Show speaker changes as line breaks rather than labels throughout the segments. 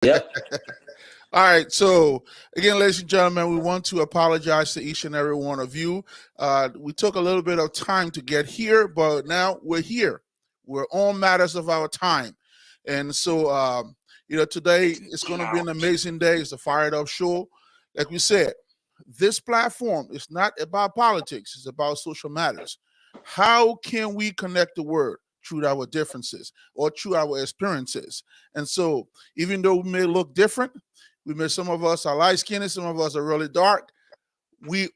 Yep.
All right. So, again, ladies and gentlemen, we want to apologize to each and every one of you. We took a little bit of time to get here, but now we're here. We're on matters of our time. And so, today it's going to be an amazing day. It's a fired up show. Like we said, this platform is not about politics, it's about social matters. How can we connect the word? Through our differences or through our experiences. And so, even though we may look different, some of us are light skinned, some of us are really dark. We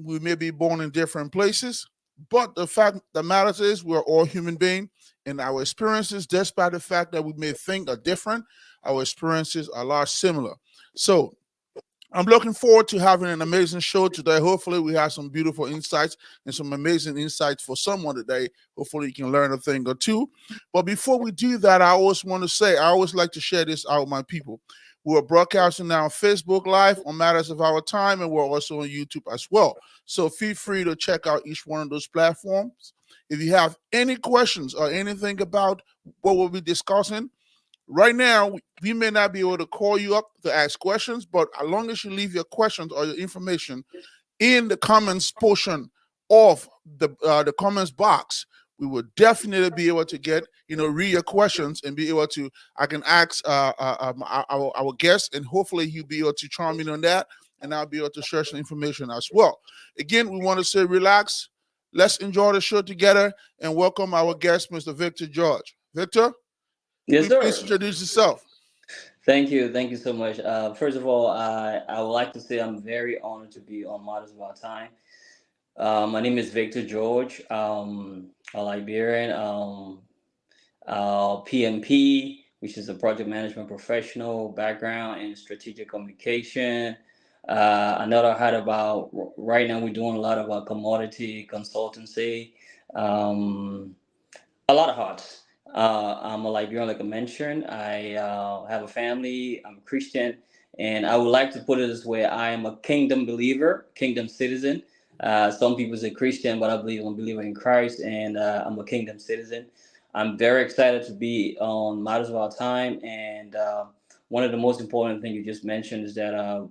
may be born in different places, but the fact that matters is we're all human beings, and our experiences, despite the fact that we may think are different, our experiences are a lot similar. So I'm looking forward to having an amazing show today. Hopefully, we have some beautiful insights and some amazing insights for someone today. Hopefully, you can learn a thing or two. But before we do that, I always want to say, I always like to share this out with my people. We're broadcasting now on Facebook Live on Matters of Our Time, and we're also on YouTube as well. So feel free to check out each one of those platforms. If you have any questions or anything about what we'll be discussing, right now, we may not be able to call you up to ask questions, but as long as you leave your questions or your information in the comments portion of the comments box, we will definitely be able to get read your questions and be able to. I can ask our guests, and hopefully he'll be able to chime in on that, and I'll be able to share some information as well. Again, we want to say relax. Let's enjoy the show together and welcome our guest, Mr. Victor George. Victor, will
Yes,
you please
sir.
introduce yourself?
Thank you. Thank you so much. First of all, I would like to say I'm very honored to be on Models of Our Time. My name is Victor George, a Liberian, PMP, which is a project management professional background in strategic communication. I know I had about right now we're doing a lot of commodity consultancy. Um, a lot of hearts. I'm a Liberian, like I mentioned. I have a family. I'm a Christian, and I would like to put it this way: I am a kingdom believer, kingdom citizen. Some people say Christian, but I believe I'm a believer in Christ, and I'm a kingdom citizen. I'm very excited to be on Matters of Our Time, and one of the most important things you just mentioned is that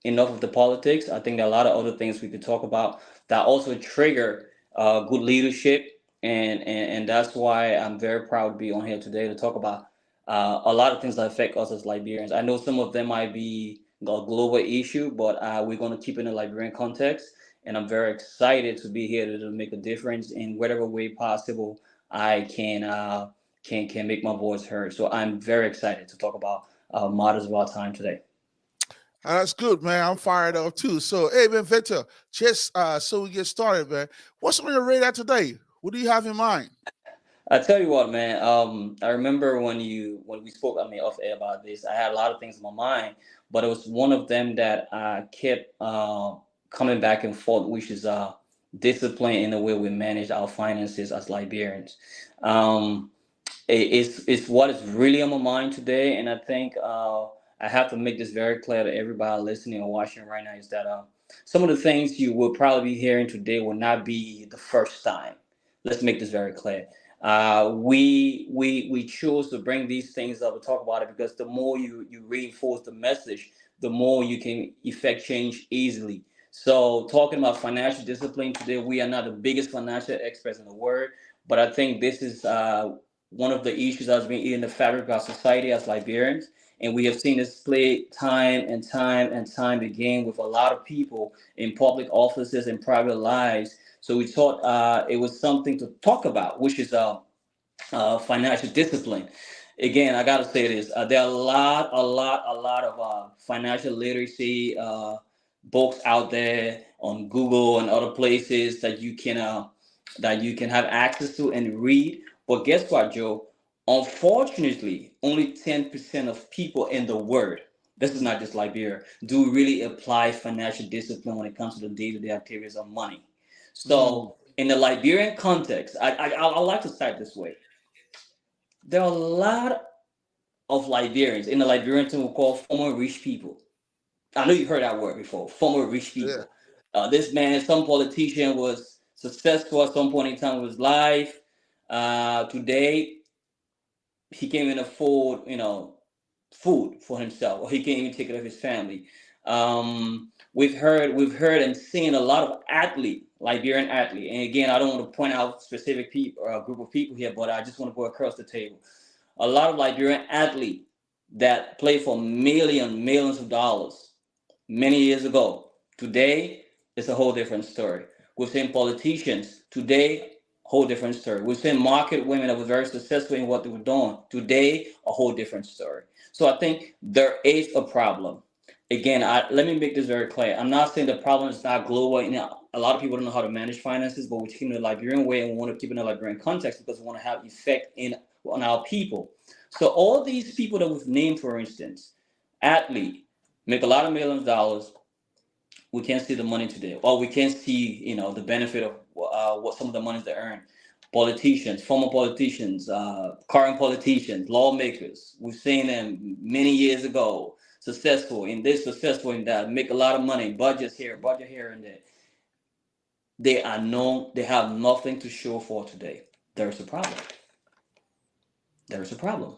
enough of the politics. I think there are a lot of other things we could talk about that also trigger good leadership, and that's why I'm very proud to be on here today to talk about a lot of things that affect us as Liberians. I know some of them might be a global issue, but we're going to keep it in a Liberian context, and I'm very excited to be here to make a difference in whatever way possible I can make my voice heard. So I'm very excited to talk about matters of our time today.
That's good, man. I'm fired up too. So, hey, man, Victor, just so we get started, man, what's on your radar today? What do you have in mind?
I tell you what, man. I remember when we spoke. I mean, off air about this. I had a lot of things in my mind, but it was one of them that I kept coming back and forth, which is discipline in the way we manage our finances as Liberians. Um, it's what is really on my mind today, and I think I have to make this very clear to everybody listening or watching right now is that some of the things you will probably be hearing today will not be the first time. Let's make this very clear. We chose to bring these things up and talk about it because the more you reinforce the message, the more you can effect change easily. So, talking about financial discipline today, we are not the biggest financial experts in the world, but I think this is one of the issues that's been eating the fabric of our society as Liberians. And we have seen this play time and time and time again with a lot of people in public offices and private lives. So we thought it was something to talk about, which is financial discipline. Again, I got to say this: there are a lot of financial literacy books out there on Google and other places that you can have access to and read. But guess what, Joe? Unfortunately, only 10% of people in the world, this is not just Liberia, do really apply financial discipline when it comes to the day-to-day activities of money.
Mm,
So, in the Liberian context, I like to start this way. There are a lot of Liberians in the Liberian term we call former rich people. I know you heard that word before, former rich
yeah.
people. This man, some politician, was successful at some point in time of his life. Today, he can't even afford, food for himself, or he can't even take care of his family. We've heard and seen a lot of Liberian athlete, and again, I don't want to point out specific people or a group of people here, but I just want to go across the table. A lot of Liberian athlete that play for millions of dollars many years ago. Today, it's a whole different story. We've seen politicians today, whole different story. We've seen market women that were very successful in what they were doing. Today, a whole different story. So I think there is a problem. Again, let me make this very clear. I'm not saying the problem is not global. A lot of people don't know how to manage finances, but we're keeping it the Liberian way, and we want to keep it in the Liberian context because we want to have effect on our people. So all these people that we've named, for instance, athlete, make a lot of millions of dollars, we can't see the money today, or we can't see the benefit of what some of the money they earn. Politicians, former politicians, current politicians, lawmakers, we've seen them many years ago, successful in this, successful in that, make a lot of money, budget here and there. They are known, they have nothing to show for today. There's a problem. There's a problem.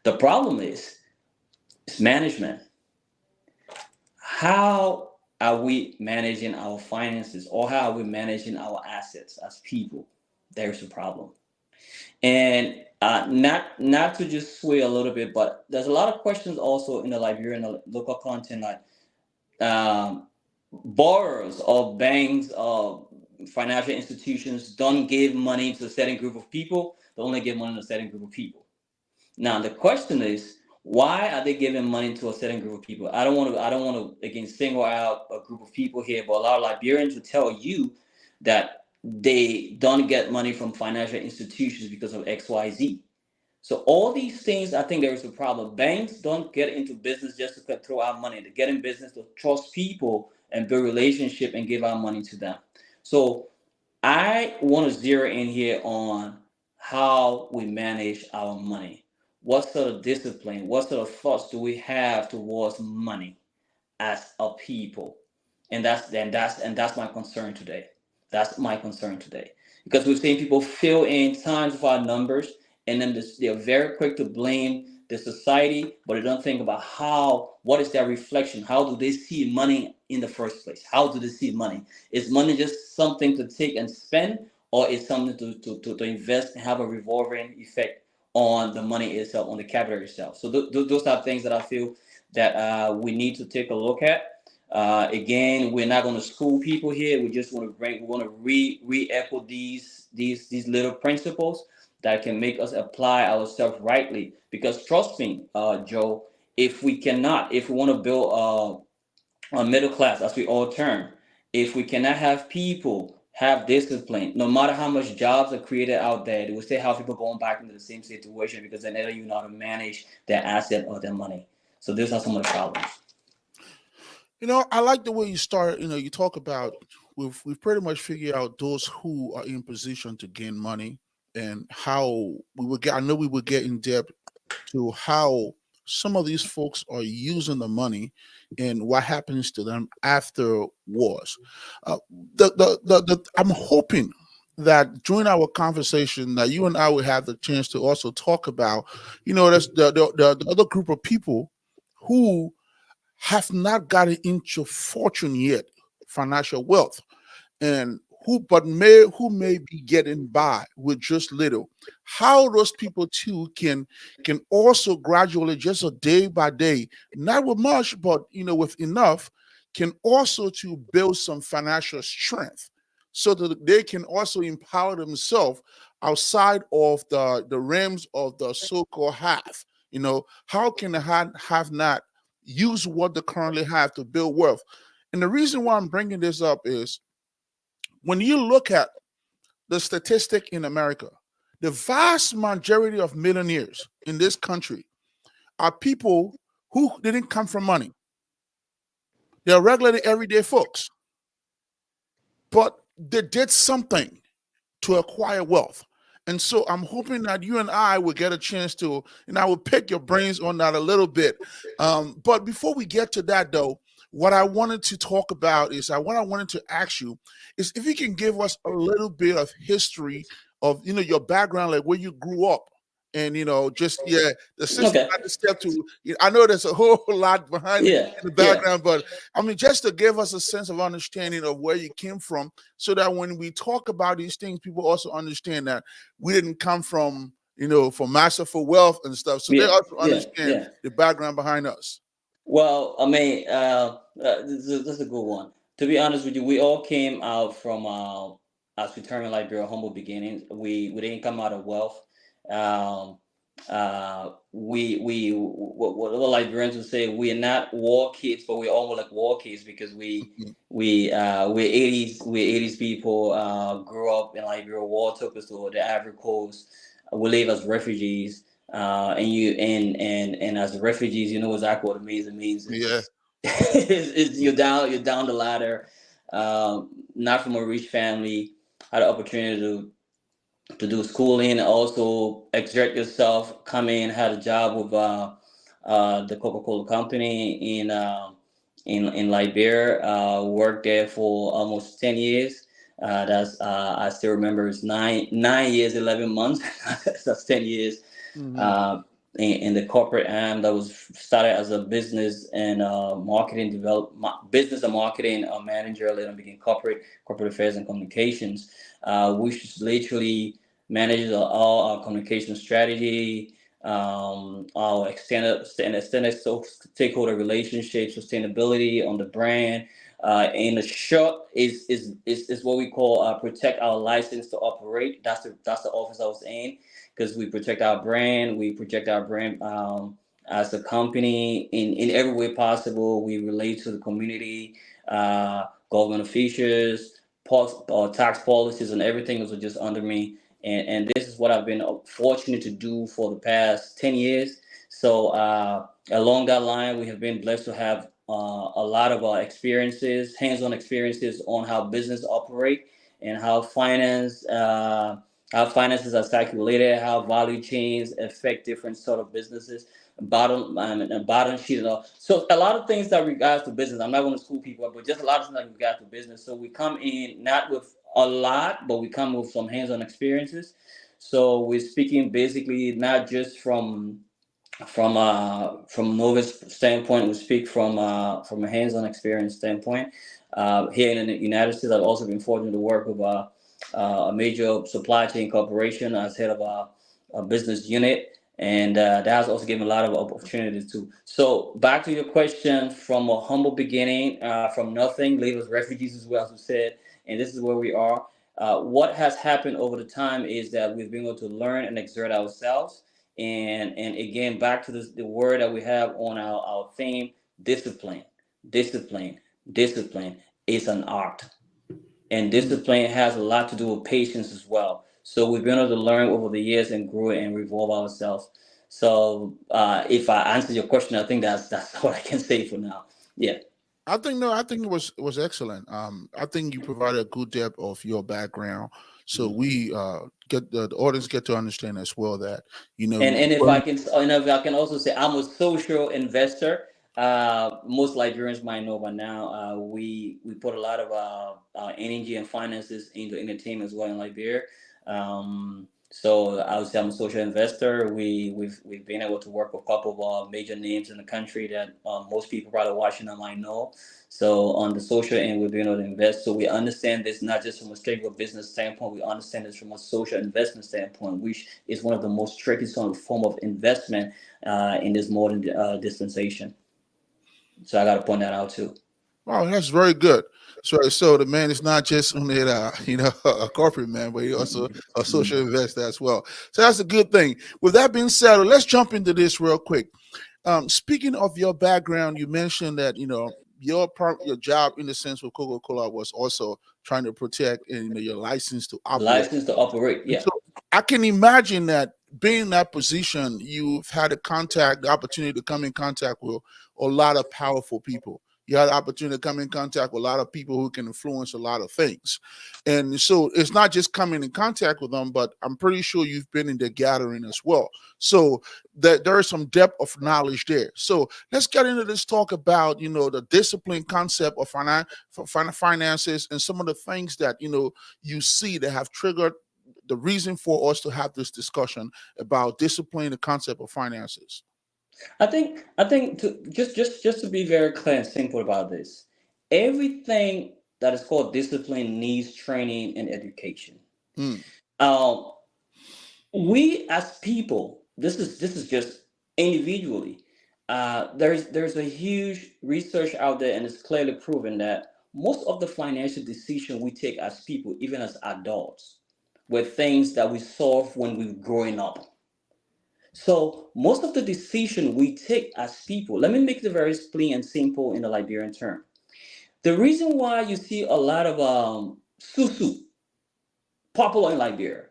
The problem is it's management. How are we managing our finances, or how are we managing our assets as people? There's a problem. And not to just sway a little bit, but there's a lot of questions also in the Liberian local content, like borrowers of banks or financial institutions don't give money to a certain group of people. They only give money to a certain group of people. Now the question is, why are they giving money to a certain group of people? I don't want to again single out a group of people here, but a lot of Liberians will tell you that they don't get money from financial institutions because of XYZ. So all these things, I think there is a problem. Banks don't get into business just to throw out money. They get in business to trust people and build relationship and give our money to them. So I want to zero in here on how we manage our money. What sort of discipline, what sort of thoughts do we have towards money as a people? And that's my concern today. That's my concern today. Because we've seen people fill in times of our numbers, and then they're very quick to blame the society, but they don't think about what is their reflection? How do they see money in the first place? How do they see money? Is money just something to take and spend, or is something to invest and have a revolving effect on the money itself, on the capital itself? So those are things that I feel that we need to take a look at. Again, we're not going to school people here. We just want to we want to re-echo these little principles that can make us apply ourselves rightly. Because trust me, Joe, if we want to build a middle class, as we all term, if we cannot have people have discipline, no matter how much jobs are created out there, they will still have people going back into the same situation because they never even know how to manage their asset or their money. So these are some of the problems.
I like the way you start. You talk about we've pretty much figured out those who are in position to gain money and how we would get. I know we would get in depth to how some of these folks are using the money and what happens to them after wars. I'm hoping that during our conversation that you and I will have the chance to also talk about, that's the other group of people who have not gotten into fortune yet, financial wealth, and who may be getting by with just little. How those people too can also gradually, just a day by day, not with much, but with enough, can also to build some financial strength, so that they can also empower themselves outside of the realms of the so-called have. How can the have not use what they currently have to build wealth? And the reason why I'm bringing this up is when you look at the statistic in America, the vast majority of millionaires in this country are people who didn't come from money. They're regular everyday folks, but they did something to acquire wealth. And so I'm hoping that you and I will get a chance to, and I will pick your brains on that a little bit. But before we get to that, though, what I wanted to talk about is what I wanted to ask you is if you can give us a little bit of history of your background, like where you grew up and just the system
Okay.
had to step to. I know there's a whole lot behind
Yeah.
in the
Yeah.
background, but I mean, just to give us a sense of understanding of where you came from, so that when we talk about these things, people also understand that we didn't come from for massive wealth and stuff, so they
Yeah.
also
Yeah.
understand
Yeah.
the background behind us.
Well, I mean, this is a good one. To be honest with you, we all came out from, as we term in Liberia, humble beginnings. We didn't come out of wealth. Um, we what other Liberians would say, we are not war kids, but we're almost like war kids because
Mhm.
we're 80s people. Grew up in Liberia. War took us to the Ivory Coast. We live as refugees, and as refugees, you know exactly what it means. It means it's
Yeah.
just it's you're down the ladder. Not from a rich family. Had the opportunity to do schooling, also exert yourself. Come in, had a job with the Coca-Cola company in Liberia. Worked there for almost 10 years. That's I still remember it's nine years 11 months. That's 10 years.
Hmm.
Uh, in the corporate arm that was started as a business and business and marketing manager. Later became corporate affairs and communications, which literally manages all our communication strategy, our extended stakeholder relationships, sustainability on the brand. In the short, is what we call protect our license to operate. That's the office I was in, because we protect our brand. We project our brand as a company in every way possible. We relate to the community, government officials, tax policies, and everything was just under me. And this is what I've been fortunate to do for the past 10 years. So along that line, we have been blessed to have a lot of experiences, hands-on experiences on how business operate and how finances are calculated, how value chains affect different sort of businesses, and bottom sheet and all. So a lot of things that regards to business. I'm not going to school people, but just a lot of things that regard to business. So we come in not with a lot, but we come with some hands-on experiences. So we're speaking basically not just from novice standpoint. We speak from a hands-on experience standpoint. Here in the United States, I've also been fortunate to work with a major supply chain corporation as head of a business unit, and that has also given a lot of opportunities too. So back to your question, from a humble beginning, from nothing, later as refugees as well, as we said, and this is where we are. What has happened over the time is that we've been able to learn and exert ourselves, and again, back to the word that we have on our theme: discipline. Discipline. Discipline is an art, and discipline has a lot to do with patience as well. So we've been able to learn over the years and grow and revolve ourselves. So if I answer your question, I think that's what I can say for now. Yeah.
I think no, I think it was excellent. I think you provided a good depth of your background, so
Mhm.
we get the audience get to understand as well that
And
you.
and if I can also say, I'm a social investor. Most Liberians might know by now. We put a lot of energy and finances into entertainment as well in Liberia. So I would say I'm a social investor. We've been able to work with a couple of major names in the country that most people probably watching them might know. So on the social end, we've been able to invest. So we understand this not just from a straight business standpoint. We understand this from a social investment standpoint, which is one of the most tricky sort of form of investment in this modern dispensation. So I got to point that out too.
Oh, that's very good. So the man is not just only a corporate man, but he also a social investor as well. So that's a good thing. With that being said, let's jump into this real quick. Speaking of your background, you mentioned that your job in the sense with Coca Cola was also trying to protect your license to
The
operate.
license to operate,
And
yeah.
so I can imagine that being in that position, you've had the opportunity to come in contact with a lot of powerful people. You had the opportunity to come in contact with a lot of people who can influence a lot of things. And so it's not just coming in contact with them, but I'm pretty sure you've been in the gathering as well. So that there is some depth of knowledge there. So let's get into this talk about, the discipline concept of finances and some of the things that, you see that have triggered the reason for us to have this discussion about discipline, the concept of finances.
I think to just to be very clear and simple about this, everything that is called discipline needs training and education.
Mm,
Um, we as people, this is just individually. There's a huge research out there, and it's clearly proven that most of the financial decision we take as people, even as adults, were things that we solved when we were growing up. So most of the decision we take as people, let me make it very plain and simple in the Liberian term. The reason why you see a lot of susu popular in Liberia,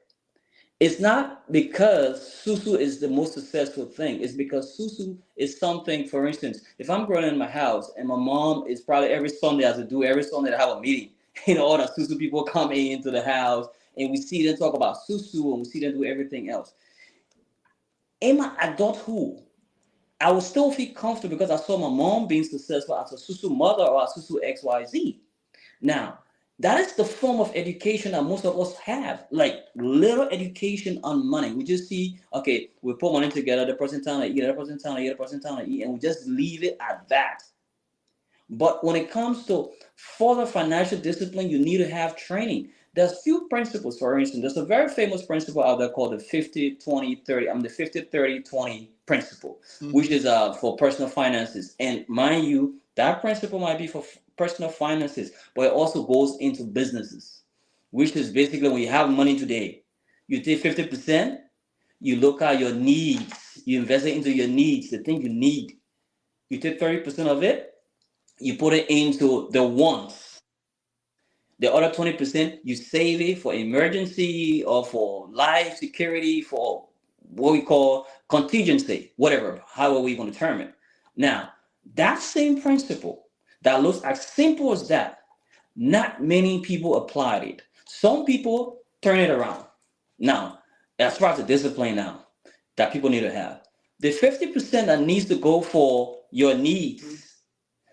it's not because susu is the most successful thing. It's because susu is something, for instance, if I'm growing in my house and my mom is probably every Sunday, as I do every Sunday, to have a meeting. All the susu people come into the house and we see them talk about susu and we see them do everything else. In my adulthood, I would still feel comfortable because I saw my mom being successful as a susu mother or a susu XYZ. Now, that is the form of education that most of us have, like little education on money. We just see, okay, we put money together, the person telling to eat, the person telling to eat, the person telling to eat, and we just leave it at that. But when it comes to further financial discipline, you need to have training. There's few principles, for instance. There's a very famous principle out there called the 50, 20, 30. The 50, 30, 20 principle, which
mhm.
is for personal finances. And mind you, that principle might be for personal finances, but it also goes into businesses, which is basically when you have money today, you take 50%, you look at your needs, you invest it into your needs, the thing you need. You take 30% of it, you put it into the wants. The other 20%, you save it for emergency or for life security, for what we call contingency, whatever, however we want to term it. Now, that same principle that looks as simple as that, not many people applied it. Some people turn it around. Now, as far as the discipline now that people need to have, the 50% that needs to go for your needs,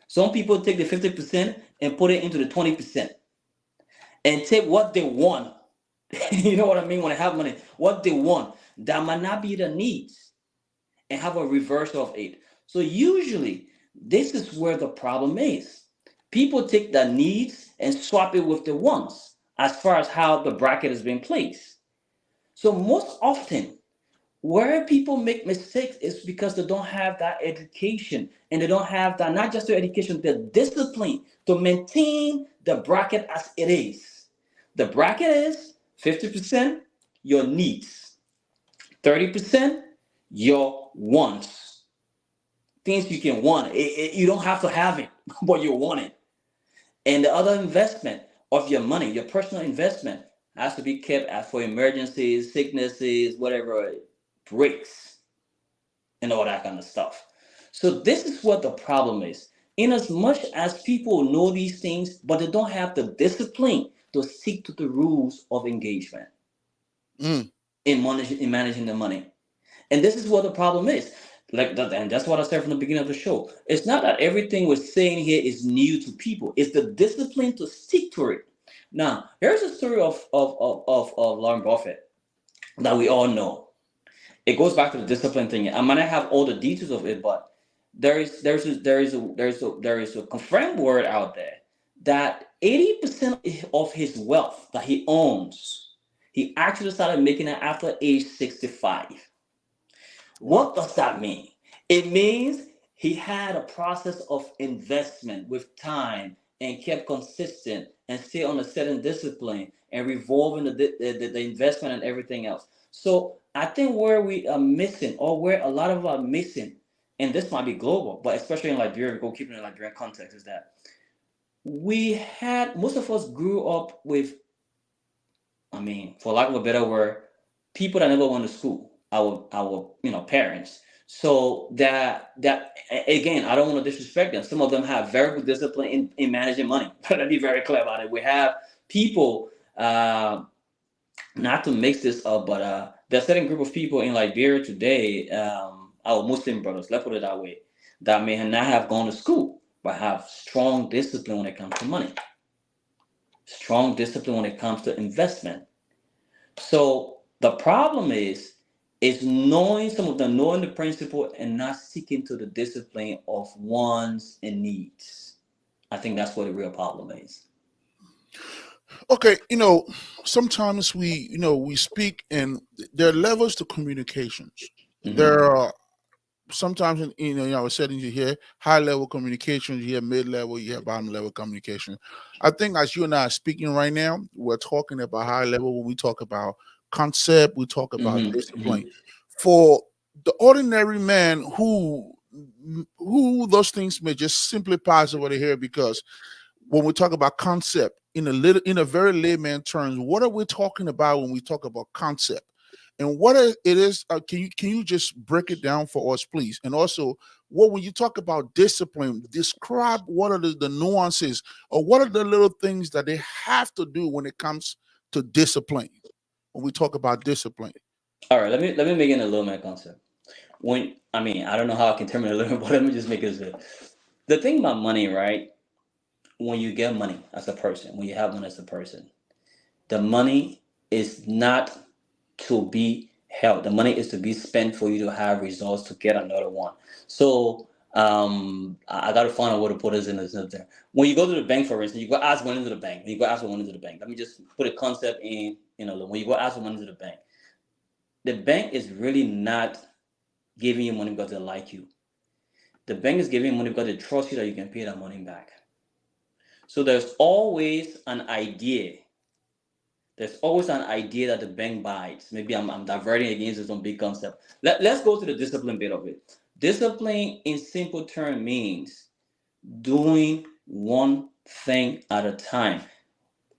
some people take the 50% and put it into the 20% and take what they want. You know what I mean? When I have money, what they want that might not be the needs, and have a reverse of it. So usually, this is where the problem is. People take the needs and swap it with the wants, as far as how the bracket is being placed. So most often, where people make mistakes is because they don't have that education, and they don't have that, not just the education, the discipline to maintain the bracket as it is. The bracket is 50% your needs, 30% your wants, things you can want. You don't have to have it, but you want it. And the other investment of your money, your personal investment, has to be kept as for emergencies, sicknesses, whatever, breaks, and all that kind of stuff. So this is what the problem is. In as much as people know these things, but they don't have the discipline to stick to the rules of engagement
Mm.
in managing the money. And this is what the problem is. Like that, and that's what I said from the beginning of the show. It's not that everything we're saying here is new to people. It's the discipline to stick to it. Now, here's a story of Warren Buffett that we all know. It goes back to the discipline thing. I might not have all the details of it, but there is a confirmed word out there that 80% of his wealth that he owns, he actually started making it after age 65. What
Wow.
does that mean? It means he had a process of investment with time and kept consistent and stay on a certain discipline and revolving the investment and everything else. So I think where we are missing, or where a lot of us are missing, and this might be global, but especially in Liberia, we go keep it in Liberian context, is that most of us grew up with, I mean, for lack of a better word, people that never went to school, our parents. So again, I don't want to disrespect them. Some of them have very good discipline in managing money. Let me be very clear about it. We have people, not to mix this up, but there's a certain group of people in Liberia today, our Muslim brothers, let's put it that way, that may not have gone to school, but have strong discipline when it comes to money, strong discipline when it comes to investment, So the problem is knowing the principle and not sticking to the discipline of wants and needs. I think that's what the real problem is.
Okay, sometimes we speak, and there are levels to communications.
Hmm.
There are sometimes in our settings you hear high level communication, you hear mid level, you hear bottom level communication. I think as you and I are speaking right now, we're talking about high level when we talk about concept, we talk about
Hmm.
discipline. For the ordinary man who those things may just simply pass over the head, because when we talk about concept in a very layman terms, what are we talking about when we talk about concept? And it is, can you just break it down for us, please? And also, what when you talk about discipline, describe what are the nuances, or what are the little things that they have to do when it comes to discipline. When we talk about discipline,
All right, let me make it a little bit concept. When I mean I don't know how I can terminate a little, but let me just make it this. The thing about money, right? When you get money as a person, when you have money as a person, the money is not to be held. The money is to be spent for you to have results to get another one. So I got to find out where to put this in this there. When you go to the bank, for instance, you go ask money to the bank. When you go ask for money to the bank, let me just put a concept in. When you go ask for money to the bank is really not giving you money because they like you. The bank is giving you money because they trust you that you can pay that money back. So there's always an idea that the bank buys. Maybe I'm diverting against some big concept. Let's go to the discipline bit of it. Discipline, in simple term, means doing one thing at a time.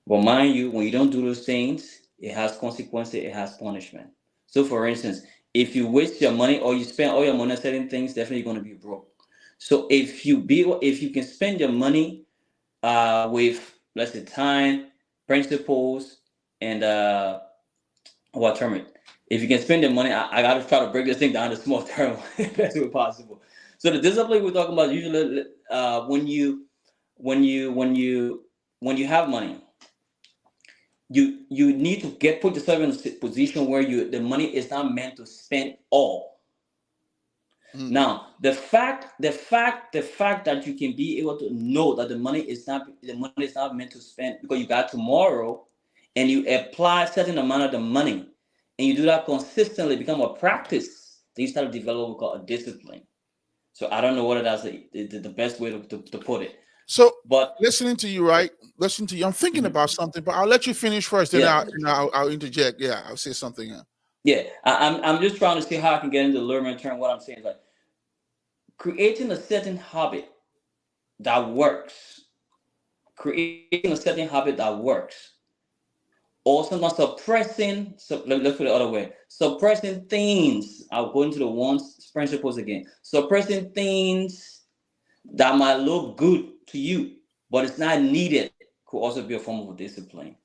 But mind you, when you don't do those things, it has consequences, it has punishment. So, for instance, if you waste your money or you spend all your money on certain things, definitely going to be broke. So, if you can spend your money with, let's say, time, principles, and what term it. If you can spend your money, I got to try to break this thing down to small term best way possible. So the discipline we're talking about usually when you have money, you need to put yourself in a position where the money is not meant to spend all.
mm.
Now, the fact that you can be able to know that the money is not meant to spend because you got tomorrow, and you apply a certain amount of the money, and you do that consistently, become a practice. Then you start to develop what we call a discipline. So I don't know whether that's the best way to put it,
So
but
listening to you, right? Listening to you, I'm thinking
mhm,
about something, but I'll let you finish first. Then
yeah,
I'll interject. Yeah, I'll say something.
yeah. I'm just trying to see how I can get into the learning term. What I'm saying is like creating a certain habit that works creating a certain habit that works, or sometimes let's put it the other way, suppressing things. I'll go into the ones principles again. Suppressing things that might look good to you, but it's not needed, could also be a form of discipline.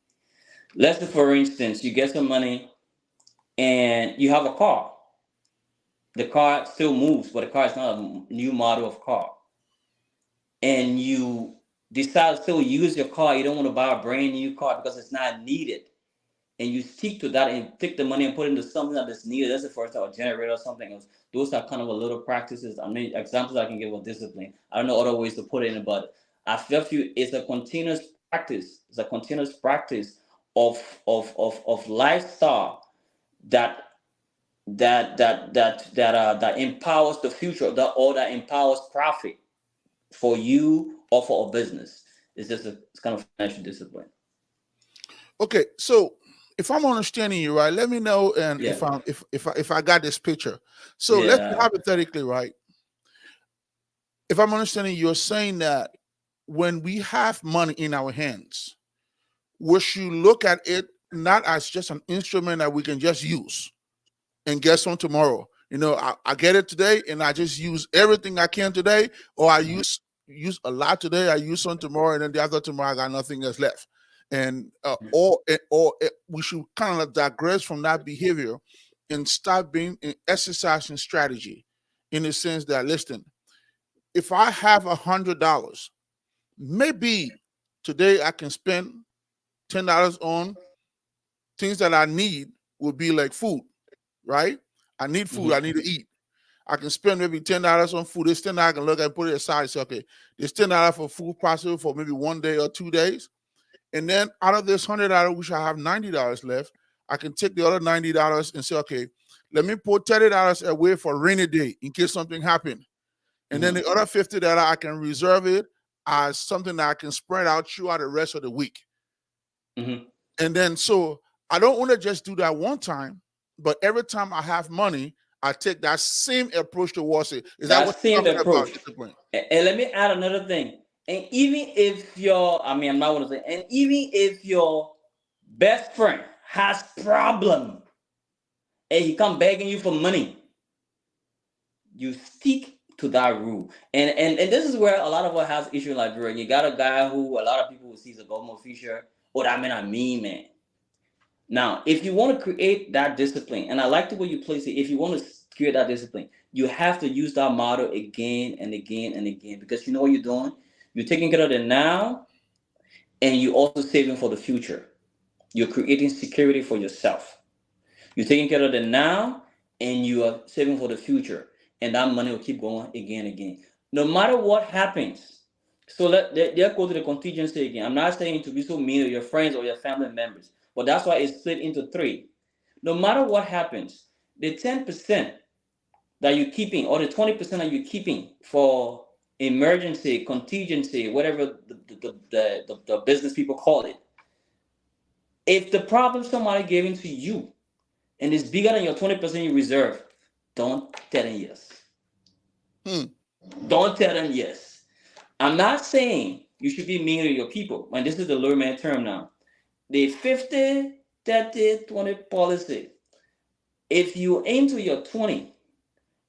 Let's say, for instance, you get some money and you have a car. The car still moves, but the car is not a new model of car. And you decide to still use your car. You don't want to buy a brand new car because it's not needed, and you stick to that and take the money and put it into something that is needed. That's the first time, a generator or something else. Those are kind of a little practices. I mean, examples I can give of discipline. I don't know other ways to put it in, but I feel it's a continuous practice. It's a continuous practice of lifestyle that that empowers the future, that empowers profit for you or for a business. It's kind of financial discipline.
Okay, so if I'm understanding you right, let me know, and
Yeah,
if I got this picture. So let's say
yeah.
hypothetically, right? If I'm understanding, you're saying that when we have money in our hands, we should look at it not as just an instrument that we can just use and get some tomorrow. I get it today and I just use everything I can today, or I
Mhm.
use a lot today, I use some tomorrow, and then the other tomorrow I got nothing else left. And we should kind of digress from that behavior and start being an exercising strategy, in the sense that, listen, if I have $100, maybe today I can spend $10 on things that I need would be like food, right? I need food. I
Mm-hmm.
need to eat. I can spend maybe $10 on food. This $10 I can look at, put it aside and say, okay, this $10 for food possible for maybe 1 day or 2 days. And then out of this $100, which I have $90 left, I can take the other $90 and say, okay, let me put $30 away for a rainy day in case something happened. And then
Mm-hmm.
the other $50 I can reserve it as something that I can spread out throughout the rest of the week.
Mm-hmm.
And then so I don't want to just do that one time, but every time I have money, I take that same approach towards it. Is that
That
what you're
same
talking about,
approach.
discipline?
And let me add another thing. And even if your, I mean, I'm not going to say, and even if your best friend has problem and he come begging you for money, you stick to that rule. And this is where a lot of us has issue in Liberia. You got a guy who a lot of people will see as a government official. Oh, that man, I mean, man. Now, if you want to create that discipline, and I like the way you place it, if you want to create that discipline, you have to use that model again and again and again because you know what you're doing? You're taking care of the now and you're also saving for the future. You're creating security for yourself. You're taking care of the now and you are saving for the future. And that money will keep going again and again. No matter what happens. So let's go to the contingency again. I'm not saying to be so mean to your friends or your family members, but that's why it's split into three. No matter what happens, the 10% that you're keeping or the 20% that you're keeping for emergency, contingency, whatever the business people call it, if the problem somebody gave into you and it's bigger than your 20% you reserve, don't tell them yes.
Hmm.
Don't tell them yes. I'm not saying you should be mean to your people. And this is the low man term now. The 50, 30, 20 policy. If you aim to your 20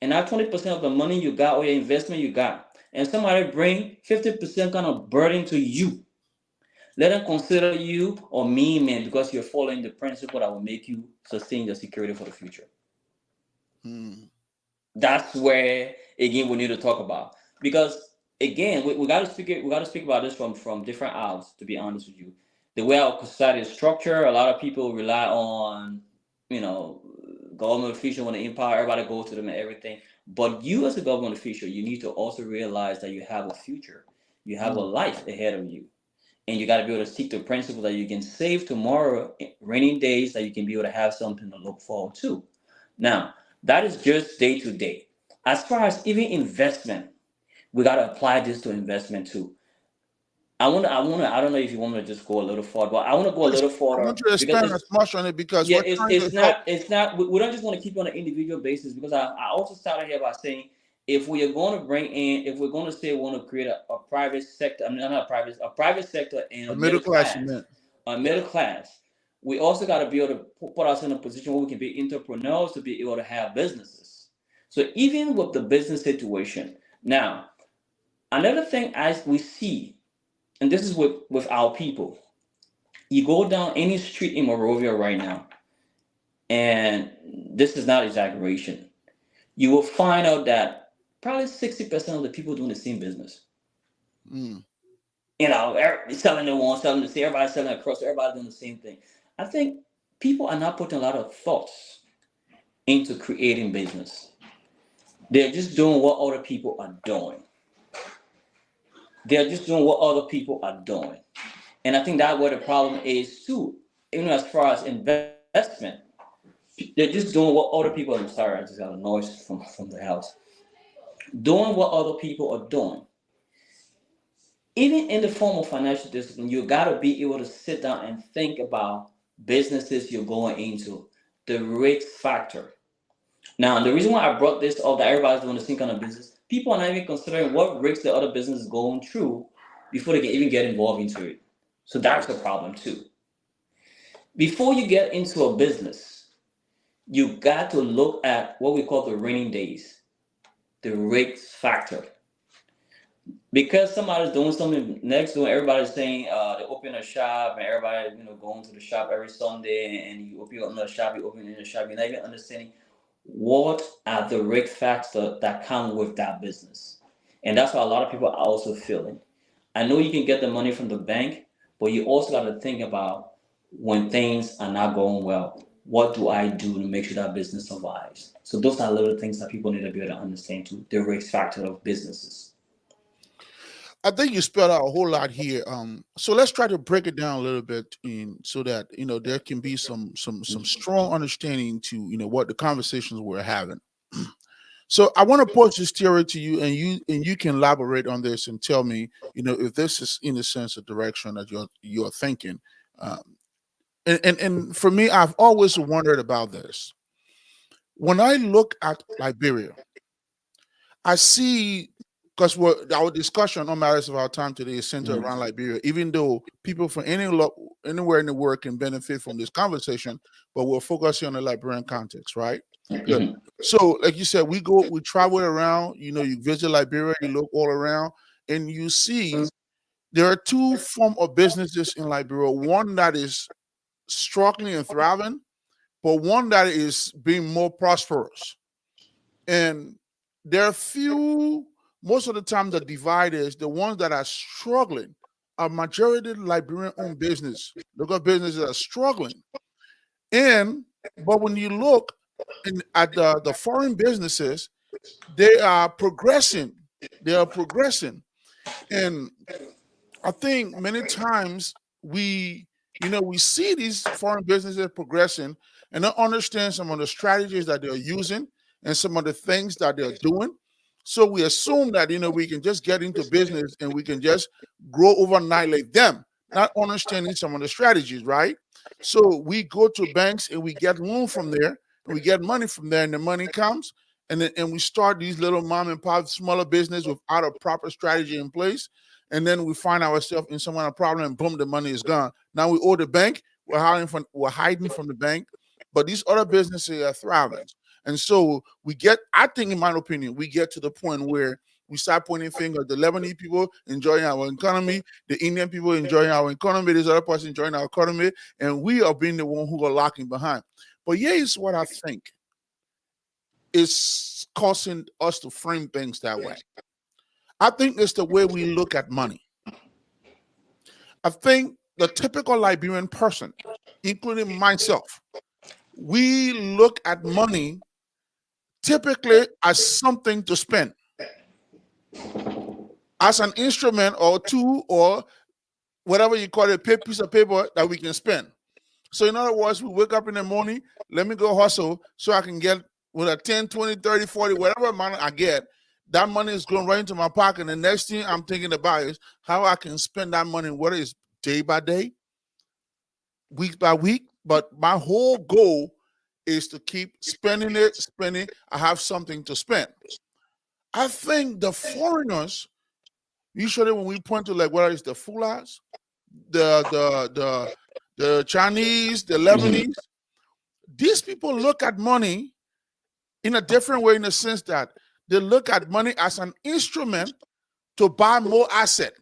and that 20% of the money you got or your investment you got, and somebody bring 50% kind of burden to you, let them consider you or mean man because you're following the principle that will make you sustain your security for the future.
Hmm.
That's where again we need to talk about because again we got to speak about this from different outlets. To be honest with you, the way our society is structured, a lot of people rely on you know government official when they empower everybody go to them and everything. But you as a government official, you need to also realize that you have a future, you have a
Hmm.
life ahead of you, and you got to be able to seek the principle that you can save tomorrow rainy days that you can be able to have something to look forward to. Now, that is just day to day. As far as even investment, we got to apply this to investment too. I don't know if you want me to just go a little further, but I want to go a
Please,
little
I
further
want you to
because
expand
it's
as much on it because
yeah,
we're trying to help.
it's not we don't just want to keep it on an individual basis because I also started here by saying if we are going to bring in if we're going to say we want to create a private sector, I mean not a private sector and
A
a
middle
middle
class
class,
cement.
a
Yeah.
middle class, we also got to be able to put us in a position where we can be entrepreneurs to be able to have businesses. So even with the business situation, now another thing as we see, and this is with our people, you go down any street in Morovia right now, and this is not exaggeration, you will find out that probably 60% of the people doing the same business.
Mm.
You know, selling the one, selling the same, everybody selling across, everybody doing the same thing. I think people are not putting a lot of thoughts into creating business. They're just doing what other people are doing. They're just doing what other people are doing. And I think that's where the problem is too. Even as far as investment, they're just doing what other people. I'm sorry, I just got a noise from the house. Doing what other people are doing. Even in the form of financial discipline, you got to be able to sit down and think about businesses you're going into, the risk factor. Now, the reason why I brought this up that everybody's doing the same kind of business, people are not even considering what risks the other business is going through before they can even get involved into it. So that's the problem too. Before you get into a business, you got to look at what we call the raining days, the risk factor. Because somebody's doing something next to it, everybody's saying they open a shop and everybody going to the shop every Sunday and you open another shop, you open another shop, you're not even understanding what are the risk factors that come with that business. And that's what a lot of people are also feeling. I know you can get the money from the bank, but you also got to think about when things are not going well, what do I do to make sure that business survives? So those are little things that people need to be able to understand too. The risk factor of businesses.
I think you spelled out a whole lot here. So let's try to break it down a little bit, in so that there can be some strong understanding to what the conversations we're having. So I want to pose this theory to you, and you can elaborate on this and tell me, if this is in a sense a direction that you're thinking. Um, and for me, I've always wondered about this. When I look at Liberia, I see, because our discussion on matters of our time today is centered
Mhm.
around Liberia, even though people from anywhere in the world can benefit from this conversation, but we're focusing on the Liberian context, right? Good.
Mhm.
So, like you said, we travel around, you visit Liberia, you look all around, and you see there are two form of businesses in Liberia. One that is struggling and thriving, but one that is being more prosperous. And there are few, most of the time, the divide is the ones that are struggling are majority Liberian owned business. Local businesses are struggling. And but when you look at the foreign businesses, they are progressing. They are progressing. And I think many times we see these foreign businesses progressing and don't understand some of the strategies that they're using and some of the things that they're doing. So we assume that we can just get into business and we can just grow overnight like them, not understanding some of the strategies, right? So we go to banks and we get loan from there and we get money from there, and the money comes, and we start these little mom and pop smaller business without a proper strategy in place, and then we find ourselves in some kind of problem, and boom, the money is gone. Now we owe the bank. We're hiding from the bank, but these other businesses are thriving, and so we get. I think, in my opinion, we get to the point where we start pointing fingers. The Lebanese people enjoying our economy, the Indian people enjoying our economy, this other person enjoying our economy, and we are being the one who are locking behind. But here is what I think is causing us to frame things that way. I think it's the way we look at money. I think the typical Liberian person, including myself, we look at money typically as something to spend, as an instrument or tool or whatever you call it, piece of paper that we can spend. So, in other words, we wake up in the morning, let me go hustle so I can get with a 10, 20, 30, 40, whatever amount I get, that money is going right into my pocket. And the next thing I'm thinking about is how I can spend that money, whether it's day by day, week by week, but my whole goal is to keep spending it, spending. I have something to spend. I think the foreigners, usually when we point to, like, whether it's the Fulas, the the the the Chinese, the
Mhm.
Lebanese, these people look at money in a different way, in the sense that they look at money as an instrument to buy more asset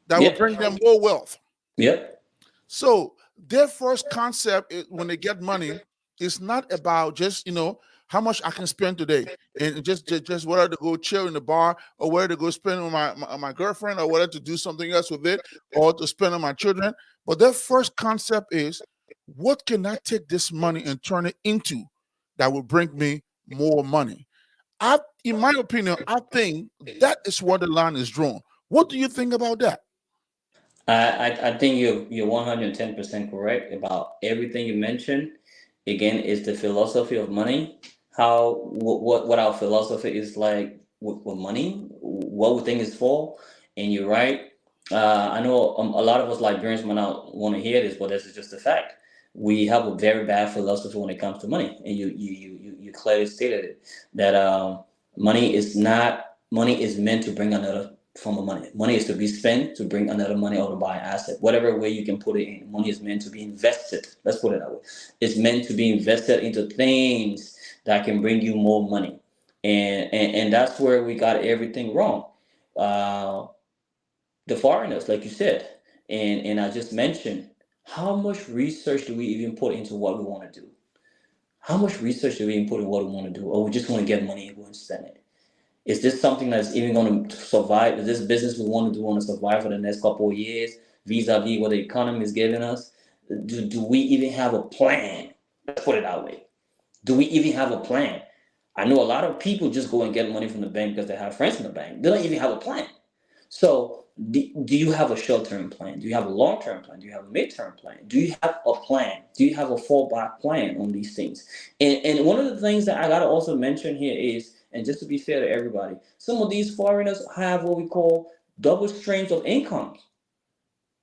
that will
Yep.
bring them more wealth.
Yep.
So their first concept when they get money is not about just how much I can spend today, and just whether to go chill in the bar or whether to go spend on my girlfriend or whether to do something else with it or to spend on my children. But their first concept is, what can I take this money and turn it into that will bring me more money? In my opinion, I think that is where the line is drawn. What do you think about that?
I think you're 110% correct about everything you mentioned. Again, it's the philosophy of money. How what our philosophy is like with money, what we think is for, and you're right. I know a lot of us Liberians might not want to hear this, but this is just a fact. We have a very bad philosophy when it comes to money, and you clearly stated it that money is meant to bring another form of money. Money is to be spent to bring another money or to buy an asset. Whatever way you can put it in, money is meant to be invested. Let's put it that way. It's meant to be invested into things that can bring you more money. And that's where we got everything wrong. Uh, the foreigners, like you said, and I just mentioned, how much research do we even put into what we want to do? How much research do we even put in what we want to do? Or we just want to get money and go and spend it? Is this something that's even going to survive? Is this business we want to do want to survive for the next couple of years? vis-a-vis what the economy is giving us? Do we even have a plan? Let's put it that way. Do we even have a plan? I know a lot of people just go and get money from the bank because they have friends in the bank. They don't even have a plan. So, do you have a short-term plan? Do you have a long-term plan? Do you have a mid-term plan? Do you have a plan? Do you have a fallback plan on these things? And one of the things that I gotta also mention here is, and just to be fair to everybody, some of these foreigners have what we call double streams of income.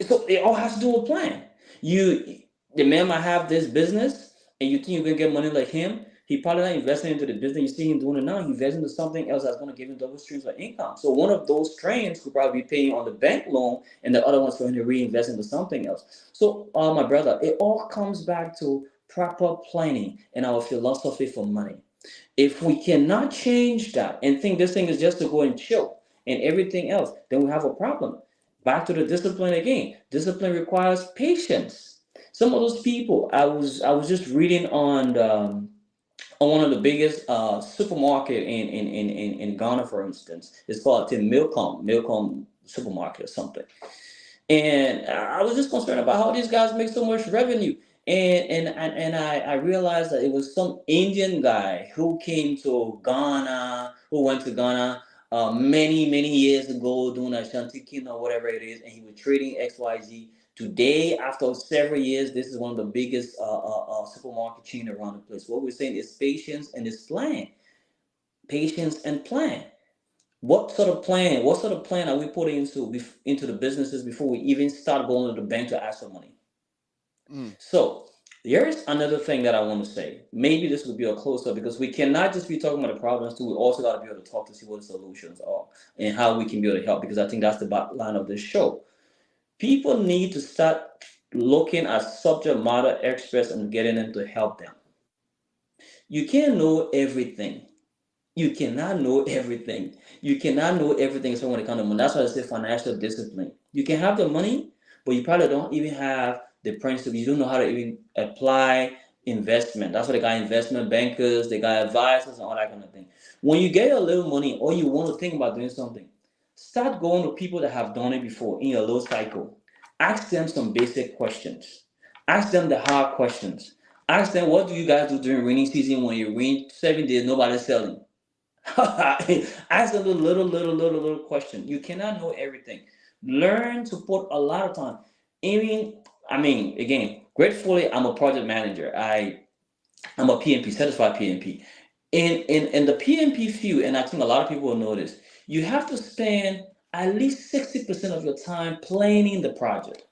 So it all has to do with plan. You, the man might have this business, and you think you're gonna get money like him. He probably not investing into the business. You see him doing it now. He invests into something else that's gonna give him double streams of income. So one of those streams could probably be paying on the bank loan, and the other one's going to reinvest into something else. So, my brother, it all comes back to proper planning and our philosophy for money. If we cannot change that and think this thing is just to go and chill and everything else, then we have a problem. Back to the discipline again. Discipline requires patience. Some of those people, I was just reading on one of the biggest supermarket in Ghana, for instance. It's called Tim Milcom Supermarket or something. And I was just concerned about how these guys make so much revenue. And I realized that it was some Indian guy who came to Ghana, who went to Ghana many years ago doing Ashanti or whatever it is, and he was trading XYZ. Today, after several years, this is one of the biggest supermarket chain around the place. What we're saying is patience and it's plan. Patience and plan. What sort of plan? What sort of plan are we putting into the businesses before we even start going to the bank to ask for money?
Mm.
So there is another thing that I want to say. Maybe this would be a closer because we cannot just be talking about the problems too. We also got to be able to talk to see what the solutions are and how we can be able to help. Because I think that's the bottom line of this show. People need to start looking at subject matter experts and getting them to help them. You can't know everything. You cannot know everything. You cannot know everything so when it comes to money. That's why I say financial discipline. You can have the money, but you probably don't even have the principle. You don't know how to even apply investment. That's why they got investment bankers, they got advisors, and all that kind of thing. When you get a little money or you want to think about doing something, start going to people that have done it before in your low cycle. Ask them some basic questions. Ask them the hard questions. Ask them, what do you guys do during rainy season when you rain 7 days, nobody's selling? Ask a little question. You cannot know everything. Learn to put a lot of time. Again, gratefully, I'm a project manager. I'm a PMP, certified PMP. In the PMP field, and I think a lot of people will know this, you have to spend at least 60% of your time planning the project.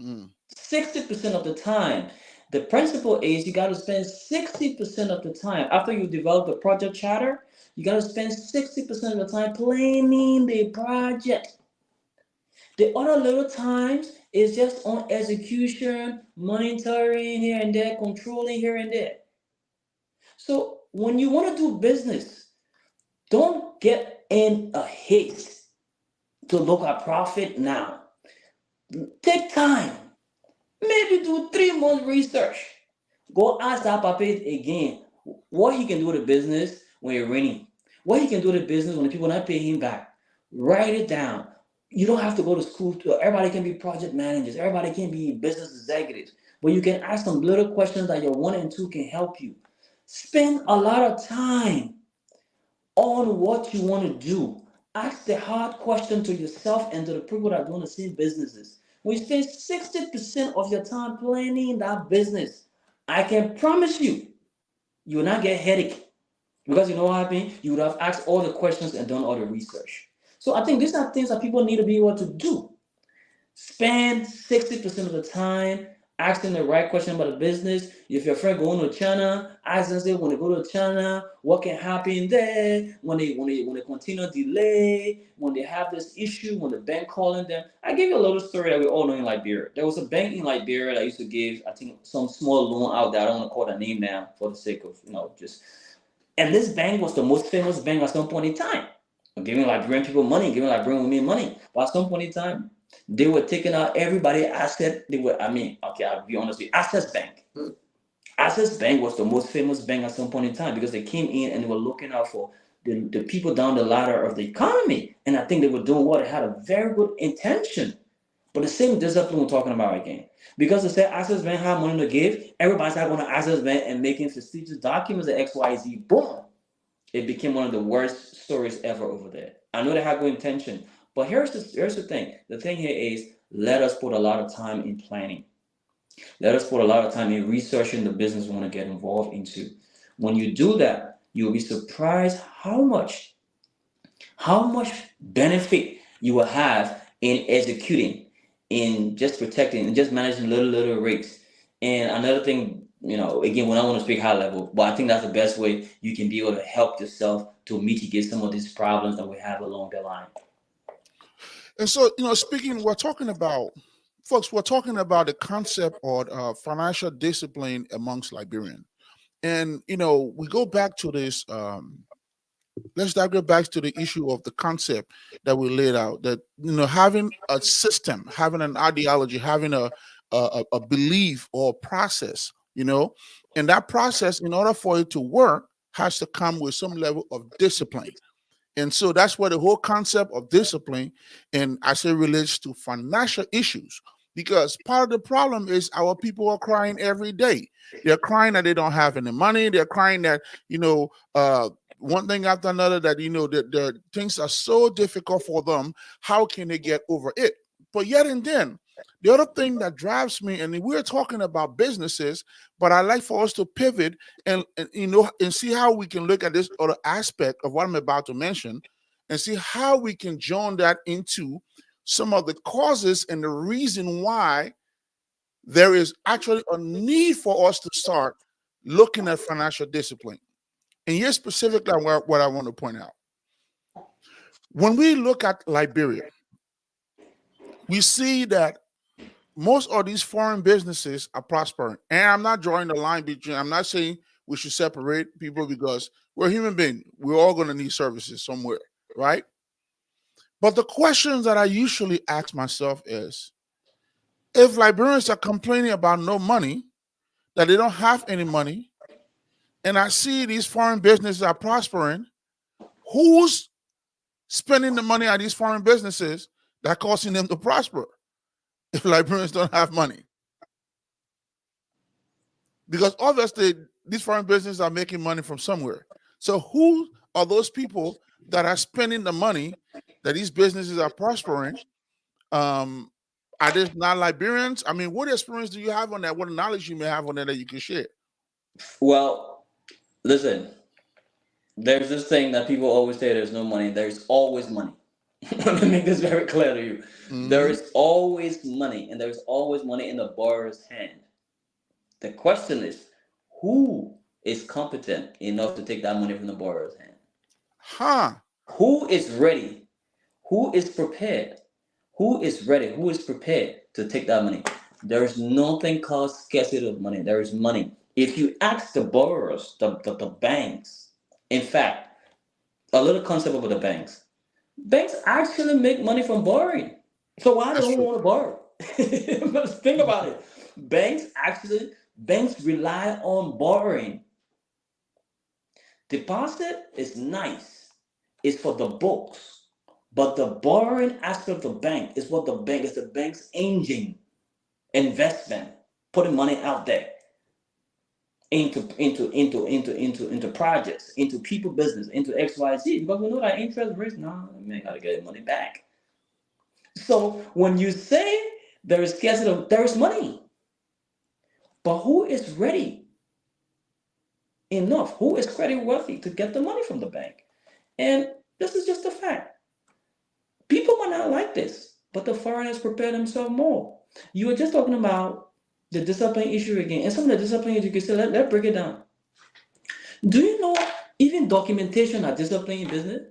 Mm.
60% of the time. The principle is you got to spend 60% of the time after you develop the project charter. You got to spend 60% of the time planning the project. The other little times is just on execution, monitoring here and there, controlling here and there. So when you want to do business, don't get in a haste to look at profit now. Take time. Maybe do 3 months research. Go ask that papa again what he can do with the business when you're raining. What he can do with the business when the people not paying him back. Write it down. You don't have to go to school. Everybody can be project managers. Everybody can be business executives. But you can ask some little questions that your 1 and 2 can help you. Spend a lot of time on what you want to do. Ask the hard question to yourself and to the people that are doing the same businesses. When you spend 60% of your time planning that business, I can promise you, you will not get headache. Because you know what happened? You would have asked all the questions and done all the research. So I think these are things that people need to be able to do. Spend 60% of the time asking the right question about the business. If your friend going to China, ask them say when they go to China, what can happen there? When they continue delay, when they have this issue, when the bank calling them. I give you a little story that we all know in Liberia. There was a bank in Liberia that used to give, I think, some small loan out there. I don't want to call that name now for the sake of just. And this bank was the most famous bank at some point in time. Giving Liberian people money, giving Liberian women money. But at some point in time, they were taking out everybody asset. I'll be honest with you. Access Bank. Access Bank was the most famous bank at some point in time because they came in and they were looking out for the people down the ladder of the economy. And I think they were doing what? They had a very good intention. But the same discipline we're talking about again. Because the said access bank have money to give, everybody's not going to access bank and making prestigious documents at XYZ. Boom. It became one of the worst stories ever over there. I know they have good intention, but here's the thing. The thing here is let us put a lot of time in planning. Let us put a lot of time in researching the business we want to get involved into. When you do that, you'll be surprised how much benefit you will have in executing, in just protecting, and just managing little rates. And another thing, again, when I want to speak high level, but I think that's the best way you can be able to help yourself to mitigate some of these problems that we have along the line.
And so, speaking, we're talking about, folks, we're talking about the concept of financial discipline amongst Liberians. And, we go back to this, let's go back to the issue of the concept that we laid out, that, having a system, having an ideology, having a belief or a process, and that process, in order for it to work, has to come with some level of discipline. And so that's where the whole concept of discipline, and I say, relates to financial issues. Because part of the problem is our people are crying every day. They're crying that they don't have any money. They're crying that, one thing after another, that, the things are so difficult for them. How can they get over it? But yet and then, the other thing that drives me, and we're talking about businesses, but I like for us to pivot and see how we can look at this other aspect of what I'm about to mention, and see how we can join that into some of the causes and the reason why there is actually a need for us to start looking at financial discipline. And here's specifically what I want to point out. When we look at Liberia, we see that most of these foreign businesses are prospering. And I'm not drawing the line between, I'm not saying we should separate people, because we're human beings. We're all going to need services somewhere, right? But the questions that I usually ask myself is, if Liberians are complaining about no money, that they don't have any money, and I see these foreign businesses are prospering, who's spending the money on these foreign businesses that causing them to prosper if Liberians don't have money? Because obviously these foreign businesses are making money from somewhere. So who are those people that are spending the money that these businesses are prospering? Are they not Liberians? I mean, what experience do you have on that? What knowledge you may have on that you can share?
Well, listen, there's this thing that people always say there's no money. There's always money. Let me make this very clear to you. There
Mm-hmm.
is always money, and there's always money in the borrower's hand. The question is, who is competent enough to take that money from the borrower's hand?
Huh.
Who is ready? Who is prepared? Who is ready? Who is prepared to take that money? There is nothing called scarcity of money. There is money. If you ask the borrowers, the banks, in fact, a little concept about the banks. Banks actually make money from borrowing. So why
That's
don't we
true.
want to borrow? Let's think about it. Banks rely on borrowing. Deposit is nice. It's for the books. But the borrowing aspect of the bank is what the bank is, the bank's engine investment, putting money out there into projects, into people business, into XYZ, because we know that interest rates, nah, man, gotta get money back. So when you say there is scarcity of, there is money, but who is ready enough? Who is credit worthy to get the money from the bank? And this is just a fact. People might not like this, but the foreigners prepare themselves more. You were just talking about the discipline issue again, and some of the discipline you can say, let's break it down. Do you know even documentation are discipline in business?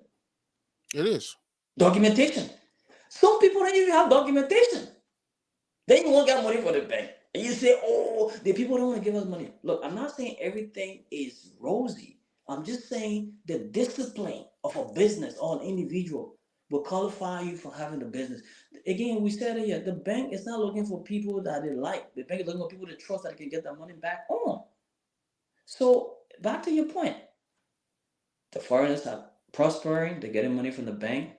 It is.
Documentation. Some people don't even have documentation. Then you won't get money for the bank. And you say, oh, the people don't want to give us money. Look, I'm not saying everything is rosy. I'm just saying the discipline of a business or an individual will qualify you for having the business. Again, we said it here, the bank is not looking for people that they like. The bank is looking for people they trust that can get their money back on. So back to your point. The foreigners are prospering, they're getting money from the bank.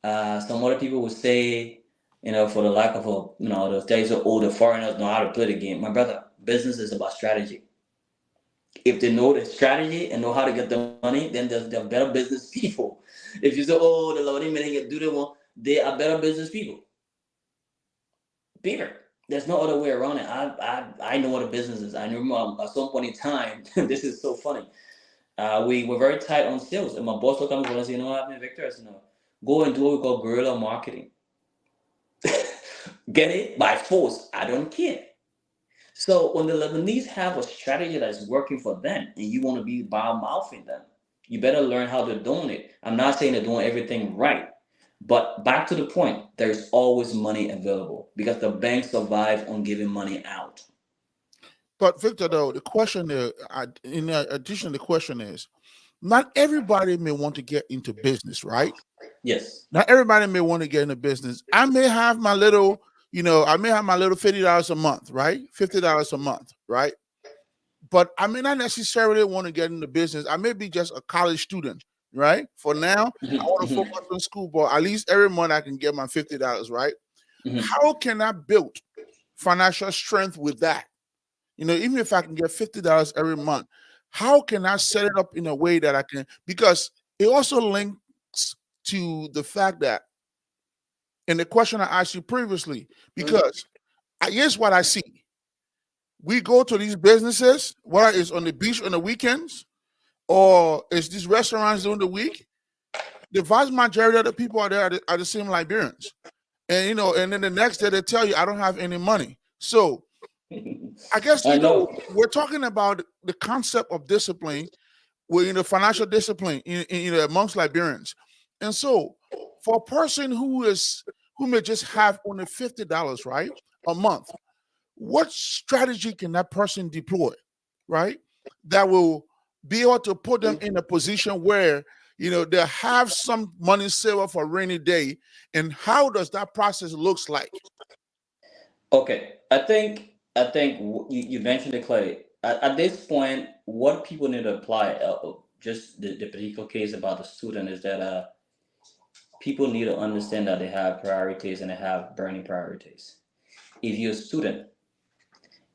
Some other people would say For the lack of those days of older foreigners know how to play the game. My brother, business is about strategy. If they know the strategy and know how to get the money, then they're better business people. If you say, oh, the Lord can do them, they are better business people. Period. There's no other way around it. I know what a business is. I remember at some point in time, this is so funny. We were very tight on sales, and my boss looked at me and said, "You know what happened, Victor?" I said, "No, go and do what we call guerrilla marketing. Get it by force. I don't care." So when the Lebanese have a strategy that is working for them, and you want to be bad mouthing them, you better learn how they're doing it. I'm not saying they're doing everything right, but back to the point, there's always money available because the banks survive on giving money out.
But Victor, though, the question there, in addition, the question is, not everybody may want to get into business, right?
Yes.
Not everybody may want to get into business. I may have my little, I may have my little $50 a month, right? $50 a month, right? But I may not necessarily want to get into business. I may be just a college student, right? For now, I want to focus on school, but at least every month I can get my $50, right? How can I build financial strength with that? Even if I can get $50 every month, how can I set it up in a way that I can? Because it also links to the fact that, in the question I asked you previously, because here's what I see. We go to these businesses, whether it's on the beach on the weekends or it's these restaurants during the week. The vast majority of the people are there are the same Liberians. And then the next day they tell you, I don't have any money. So I guess,
I know.
we're talking about the concept of discipline, financial discipline amongst Liberians. And so for a person who may just have only $50, right, a month, what strategy can that person deploy, right, that will be able to put them in a position where they have some money saved up for a rainy day? And how does that process looks like?
Okay, I think you mentioned it clearly. At this point, what people need to apply, just the particular case about the student, is that people need to understand that they have priorities and they have burning priorities. If you're a student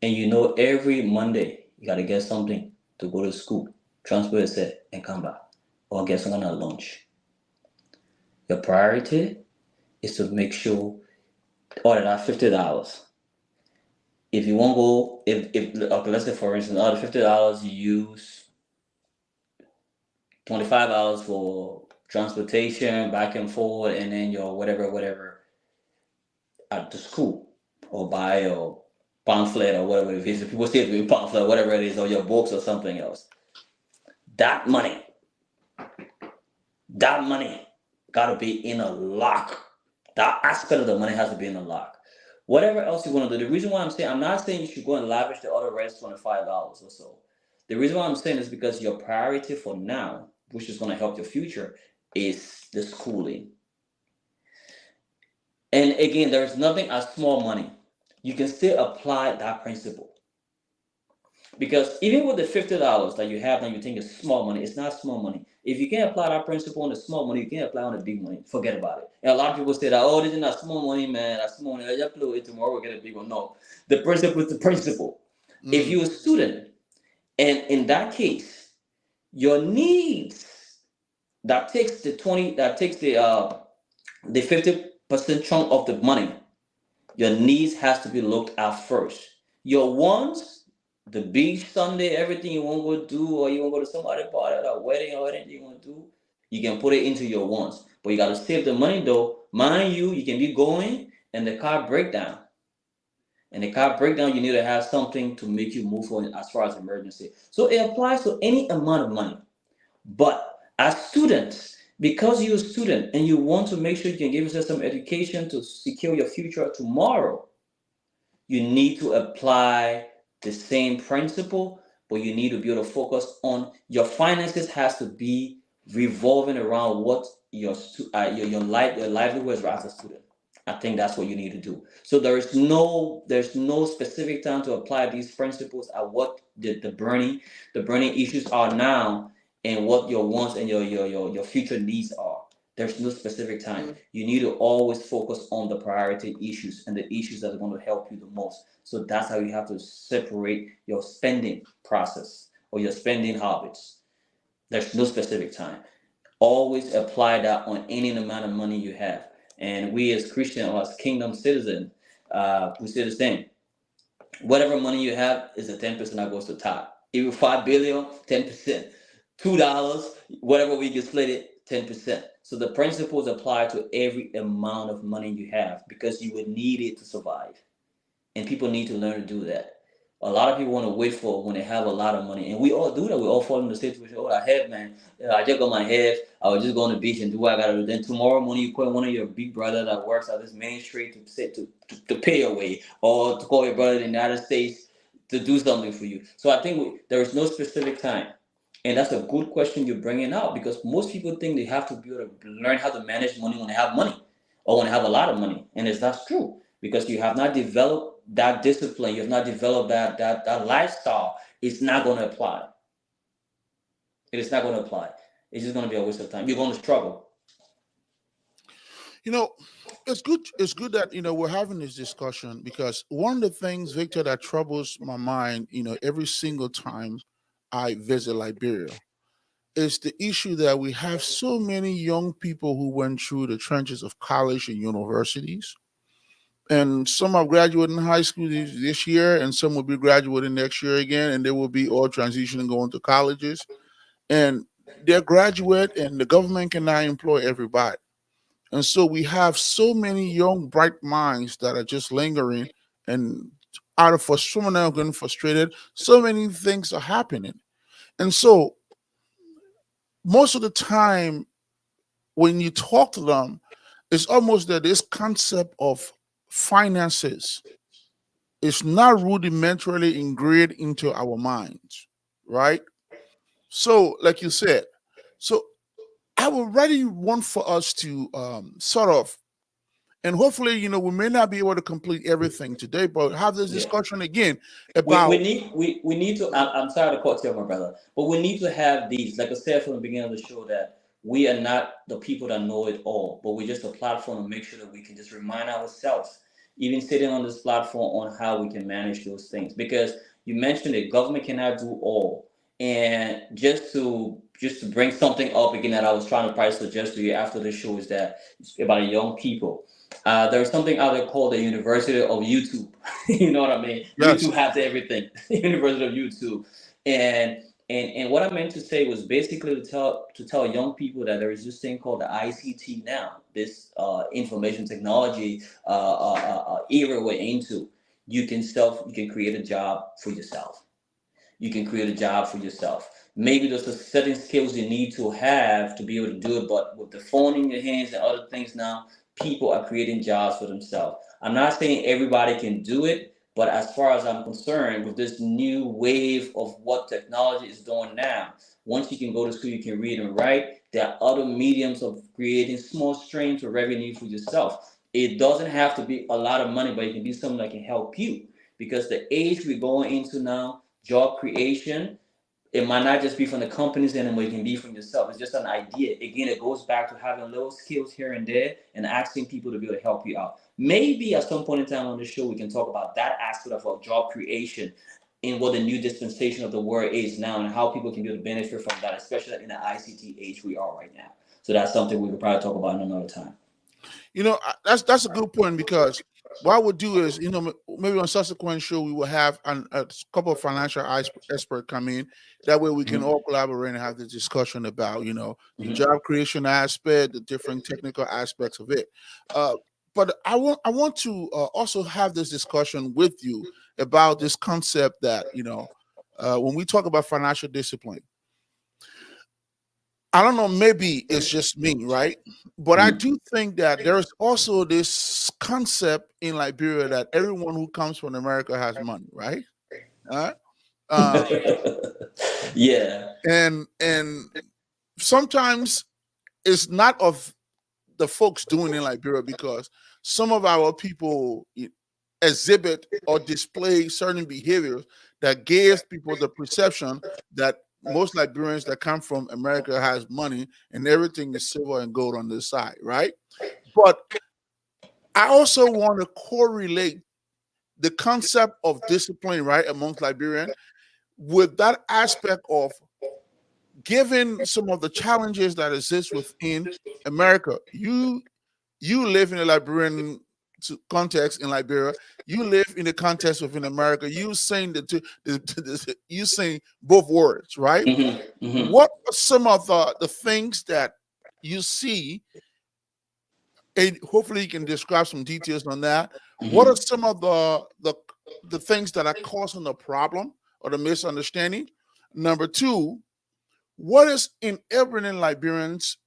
and you know every Monday you got to get something to go to school, transport yourself, and come back, or get some kind of lunch, your priority is to make sure all of that $50. If you want to go, if okay, let's say for instance, out of $50 you use $25 for transportation back and forth, and then your whatever at the school, or buy a pamphlet or whatever it is. If people say it pamphlet, whatever it is, or your books or something else. That money, that money gotta be in a lock. That aspect of the money has to be in a lock. Whatever else you want to do. The reason why I'm not saying you should go and lavish the other rest $25 or so. The reason why I'm saying is because your priority for now, which is going to help your future, is the schooling. And again, there's nothing as small money. You can still apply that principle. Because even with the $50 that you have and you think is small money, it's not small money. If you can't apply that principle on the small money, you can't apply on the big money. Forget about it. And a lot of people say that, oh, this is not small money, man. That's small money. I just play it tomorrow, we'll get a big one. No. The principle is the principle. If you're a student, and in that case, your needs that takes the 20, that takes the 50% chunk of the money, your needs has to be looked at first. Your wants, the beach Sunday, everything you want to go do, or you want to go to somebody's party, or a wedding, or anything you want to do, you can put it into your wants. But you got to save the money though. Mind you, you can be going and the car break down. And the car breakdown, you need to have something to make you move forward as far as emergency. So it applies to any amount of money. But as students, because you're a student and you want to make sure you can give yourself some education to secure your future tomorrow, you need to apply the same principle, but you need to be able to focus on your finances has to be revolving around what your livelihood is as a student. I think that's what you need to do. So there's no specific time to apply these principles at what the burning issues are now, and what your wants and your future needs are. There's no specific time. You need to always focus on the priority issues and the issues that are going to help you the most. So that's how you have to separate your spending process or your spending habits. There's no specific time. Always apply that on any amount of money you have. And we as Christian or as kingdom citizens, we say the same. Whatever money you have is a 10% that goes to top. Even 5 billion, 10%. $2, whatever we can split it, 10%. So the principles apply to every amount of money you have because you would need it to survive. And people need to learn to do that. A lot of people want to wait for when they have a lot of money, and we all do that. We all fall in the situation. Oh, I have, man. I just got my head. I was just going to the beach and do what I gotta do. Then tomorrow morning, you call one of your big brother that works at this main street to sit to pay your way, or to call your brother in the United States to do something for you. So I think there is no specific time. And that's a good question you're bringing out because most people think they have to be able to learn how to manage money when they have money or when they have a lot of money. And it's not true because you have not developed that discipline, you have not developed that lifestyle. It's not going to apply. It is not going to apply. It's just going to be a waste of time. You're going to struggle.
You know, it's good. It's good that we're having this discussion because one of the things, Victor, that troubles my mind, every single time I visit Liberia, is the issue that we have so many young people who went through the trenches of college and universities, and some are graduating high school this year, and some will be graduating next year again, and they will be all transitioning going to colleges, and they're graduate, and the government cannot employ everybody. And so we have so many young, bright minds that are just lingering, and out of some of them are getting frustrated. So many things are happening. And so most of the time, when you talk to them, it's almost that this concept of finances is not rudimentarily ingrained into our minds, right? So, like you said, so I would really want for us to sort of, and hopefully, we may not be able to complete everything today, but have this
Yeah.
discussion again
We
about,
need we need to. I'm sorry to cut you off, my brother, but we need to have these. Like I said from the beginning of the show, that we are not the people that know it all, but we're just a platform to make sure that we can just remind ourselves, even sitting on this platform, on how we can manage those things. Because you mentioned it, government cannot do all, and just to bring something up again that I was trying to probably suggest to you after the show is that about young people. There's something out there called the University of YouTube. You know what I mean?
yes,
YouTube has everything. University of YouTube, and and what I meant to say was basically to tell young people that there is this thing called the ICT now. This information technology era we're into. You can create a job for yourself. You can create a job for yourself. Maybe there's a certain skills you need to have to be able to do it, but with the phone in your hands and other things now, people are creating jobs for themselves. I'm not saying everybody can do it, but as far as I'm concerned, with this new wave of what technology is doing now, once you can go to school, you can read and write. There are other mediums of creating small streams of revenue for yourself. It doesn't have to be a lot of money, but it can be something that can help you. Because the age we're going into now, job creation, it might not just be from the companies anymore, it can be from yourself. It's just an idea. Again, it goes back to having little skills here and there and asking people to be able to help you out. Maybe at some point in time on the show, we can talk about that aspect of our job creation in what the new dispensation of the world is now and how people can be able to benefit from that, especially in the ICT age we are right now. So that's something we could probably talk about in another time.
that's a good point because what I would do is, maybe on subsequent show we will have a couple of financial expert come in. That way we can
Mhm.
all collaborate and have this discussion about, the
Mhm.
job creation aspect, the different technical aspects of it. Uh, but I want to also have this discussion with you about this concept that, when we talk about financial discipline, I don't know, maybe it's just me, right? But I
Mhm.
do think that there's also this concept in Liberia that everyone who comes from America has money, right? Uh, um,
Yeah.
and sometimes it's not of the folks doing in Liberia because some of our people exhibit or display certain behaviors that gives people the perception that most Liberians that come from America has money and everything is silver and gold on this side, right? But I also want to correlate the concept of discipline, right, amongst Liberian with that aspect of given some of the challenges that exist within America. You live in a Liberian context in Liberia. You live in the context within America. You saying you saying both words, right?
Mm-hmm.
What are some of the things that you see, and hopefully you can describe some details on that. What are
Mm-hmm.
some of the things that are causing the problem or the misunderstanding? Number two, what is enabling Liberians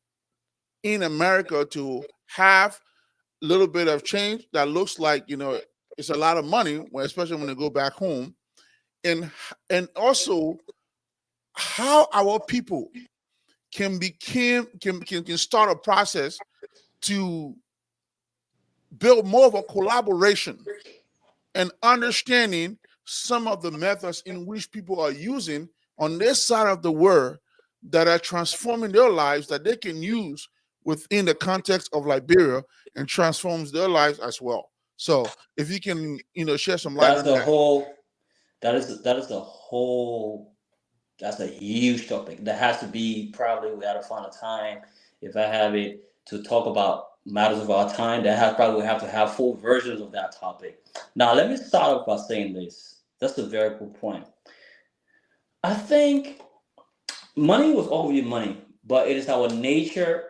in America to have a little bit of change that looks like it's a lot of money, especially when they go back home, and also how our people can start a process to build more of a collaboration and understanding some of the methods in which people are using on this side of the world that are transforming their lives that they can use within the context of Liberia and transforms their lives as well. So if you can, share some light
That's
on
the
that.
whole. That is the whole. That's a huge topic. That has to be probably we gotta find a time. If I have it to talk about matters of our time, that has probably we have to have full versions of that topic. Now let me start off by saying this. That's a very good point. I think money was always money, but it is our nature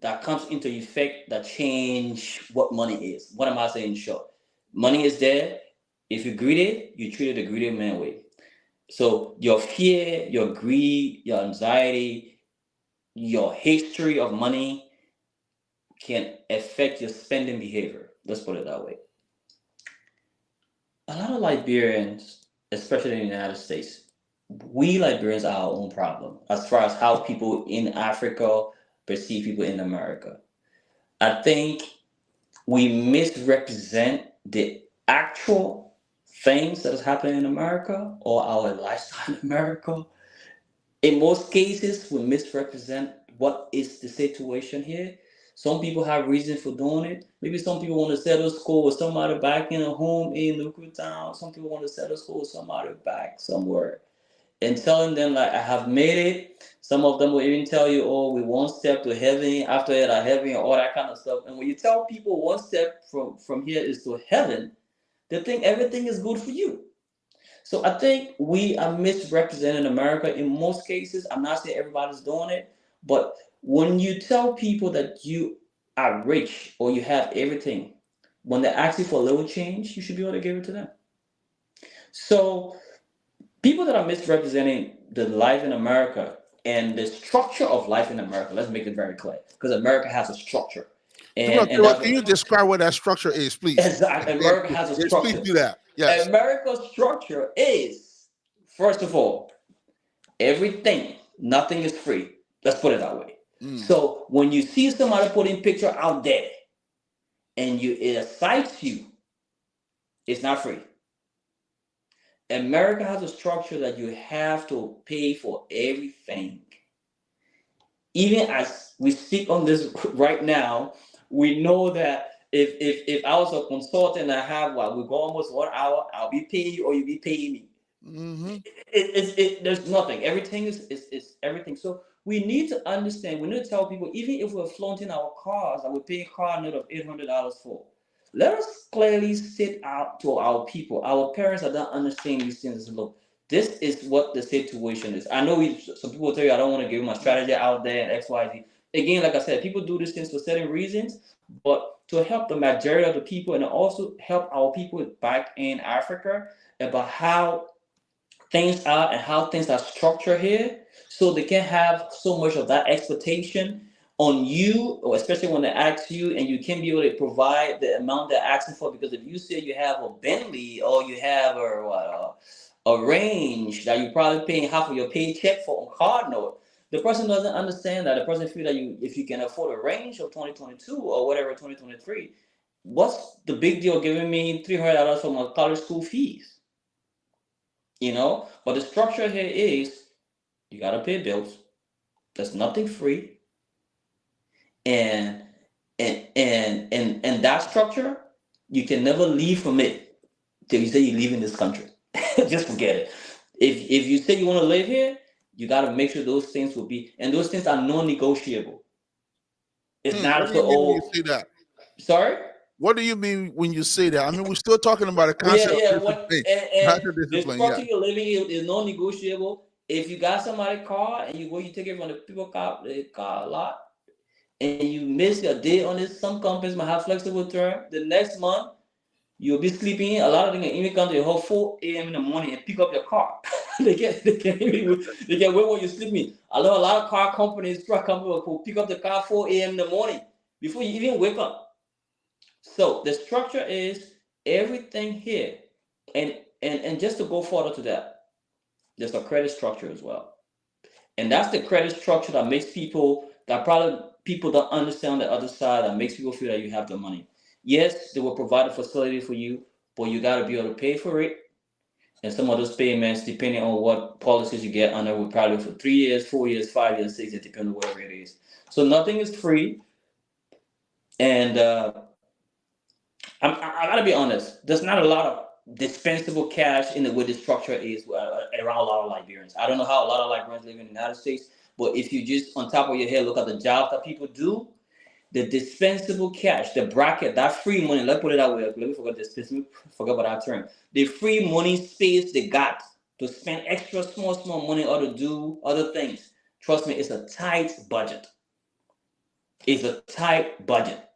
that comes into effect that change what money is. What am I saying in short? Money is there. If you greed it, you treat it a greedy man way. So your fear, your greed, your anxiety, your history of money can affect your spending behavior. Let's put it that way. A lot of Liberians, especially in the United States, we Liberians are our own problem as far as how people in Africa perceive people in America. I think we misrepresent the actual things that is happening in America or our lifestyle in America. In most cases, we misrepresent what is the situation here. Some people have reasons for doing it. Maybe some people want to settle score with somebody back in a home in Nuku Town. Some people want to settle score with somebody back somewhere. And telling them like I have made it. Some of them will even tell you, "Oh, we one step to heaven. After that, I heaven, and all that kind of stuff." And when you tell people one step from here is to heaven, they think everything is good for you. So I think we are misrepresenting America in most cases. I'm not saying everybody's doing it, but when you tell people that you are rich or you have everything, when they ask you for a little change, you should be able to give it to them. So people that are misrepresenting the life in America and the structure of life in America, let's make it very clear, because America has a structure, and that's
Can you
what
describe what that structure is, please?
exactly America has a
Yes, please
structure.
do that. Yes.
America's structure is, first of all, everything, nothing is free. Let's put it that way.
Mm.
So when you see somebody putting picture out there and it excites you, it's not free. America has a structure that you have to pay for everything. Even as we speak on this right now, we know that if I was a consultant and I have what we go almost 1 hour, I'll be paying you or you be paying me.
Hmm.
There's nothing. Everything is everything. So we need to understand. We need to tell people, even if we're flaunting our cars that we're paying car note of $800 for, let us clearly sit out to our people. Our parents are not understanding these things. Look, this is what the situation is. I know some people tell you I don't want to give my strategy out there and X Y Z. Again, like I said, people do these things for certain reasons, but to help the majority of the people and also help our people back in Africa about how things are and how things are structured here so they can have so much of that expectation on you, or especially when they ask you and you can't be able to provide the amount they're asking for. Because if you say you have a Bentley or you have a range that you're probably paying half of your paycheck for on card note, the person doesn't understand that. The person feel that if you can afford a range of 2022 or whatever 2023, what's the big deal giving me $300 for my college school fees? But the structure here is You gotta pay bills. There's nothing free, and and that structure, you can never leave from it till you say you leave in this country. Just forget it. If you say you want to live here, you gotta make sure those things will be, and those things are non-negotiable. It's not
What
a
do
put.
you mean when you
Oh,
say that?
sorry.
What do you mean when you say that? I mean, we're still talking about a
Yeah,
concept of
yeah. What
discipline.
and
Concept of
the
discipline, yeah.
structure you're living in is non-negotiable. If you got somebody's car and you take it from the car lot, and you miss your day on this, some companies might have flexible term. The next month you'll be sleeping in. A lot of them can even come to your home 4 a.m. in the morning and pick up your car. They can wait while you're sleeping. I know a lot of car companies, truck companies will pick up the car 4 a.m. in the morning before you even wake up. So the structure is everything here, and just to go further to that, there's a credit structure as well, and that's the credit structure that makes people that probably people don't understand the other side, that makes people feel that you have the money. Yes, they will provide a facility for you, but you got to be able to pay for it. And some of those payments, depending on what policies you get under, will probably for 3 years, 4 years, 5 years, 6 years, depending on whatever it is. So nothing is free, and I gotta be honest. There's not a lot of dispensable cash in the way the structure is around a lot of Liberians. I don't know how a lot of Liberians live in the United States, but if you just on top of your head look at the jobs that people do, the dispensable cash, the bracket, that free money. Let's put it that way. Let me forget forget about that term. The free money space they got to spend extra small money or to do other things. Trust me, it's a tight budget. It's a tight budget.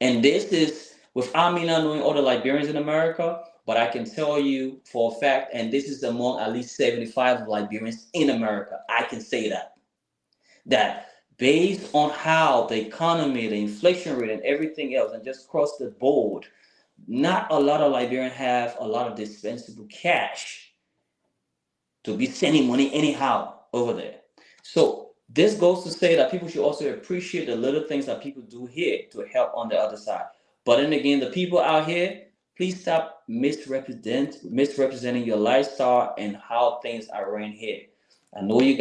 And this is without me not knowing all the Liberians in America, but I can tell you for a fact, and this is among at least 75 Liberians in America. I can say that based on how the economy, the inflation rate, and everything else, and just across the board, not a lot of Liberians have a lot of dispensable cash to be sending money anyhow over there. So this goes to say that people should also appreciate the little things that people do here to help on the other side. But then again, the people out here, please stop misrepresenting your lifestyle and how things are ran here. I know you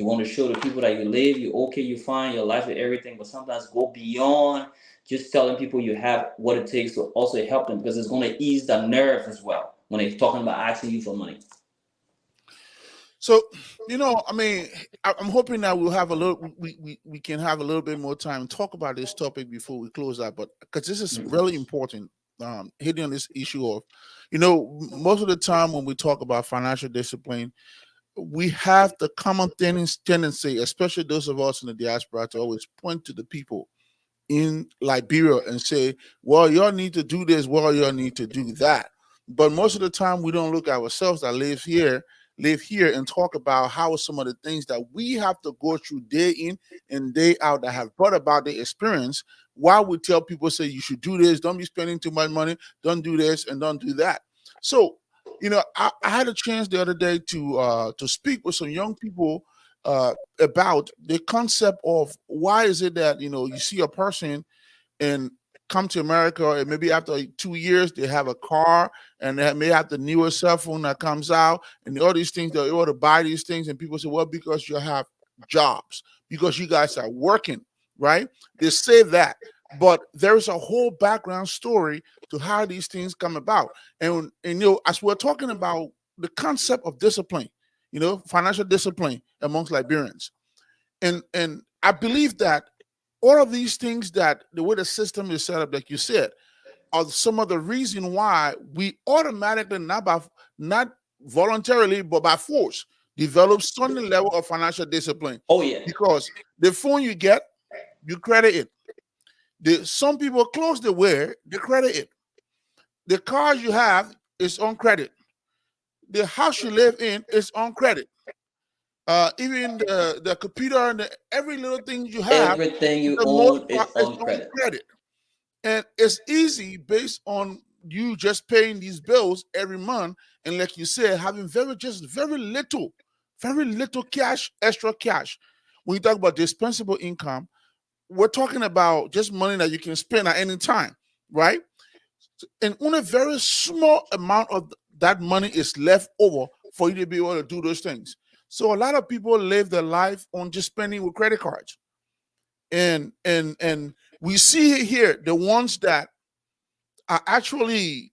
want to show the people that you live, you okay, you fine, your life and everything, but sometimes go beyond just telling people you have what it takes to also help them, because it's going to ease the nerve as well when they're talking about asking you for money.
So, I mean, I'm hoping that we'll have a little, we can have a little bit more time to talk about this topic before we close out. But because this is
Mhm.
really important, hitting on this issue of, most of the time when we talk about financial discipline, we have the common tendency, especially those of us in the diaspora, to always point to the people in Liberia and say, well, y'all need to do this, well, y'all need to do that. But most of the time we don't look at ourselves that live here and talk about how some of the things that we have to go through day in and day out that have brought about the experience. While we tell people, say, you should do this, don't be spending too much money, don't do this and don't do that. So, I had a chance the other day to speak with some young people about the concept of why is it that you see a person and come to America, and maybe after like 2 years they have a car and they may have the newest cell phone that comes out and all these things, they ought to buy these things, and people say, well, because you have jobs, because you guys are working, right? They say that, but there's a whole background story to how these things come about. And as we're talking about the concept of discipline, financial discipline amongst Liberians, and I believe that all of these things, that the way the system is set up, like you said, are some of the reason why we automatically, not voluntarily but by force, develop some level of financial discipline.
Oh yeah.
Because the phone you get, you credit it. Some people clothes they wear, they credit it. The car you have is on credit. The house you live in is on credit. Even the computer and every little thing you have,
Everything
for
you
the most
own
part,
is
is
on
on
credit.
credit. And it's easy based on you just paying these bills every month. And like you said, having very little cash, extra cash. When you talk about dispensable income, we're talking about just money that you can spend at any time, right? And only a very small amount of that money is left over for you to be able to do those things. So a lot of people live their life on just spending with credit cards. And we see here the ones that are actually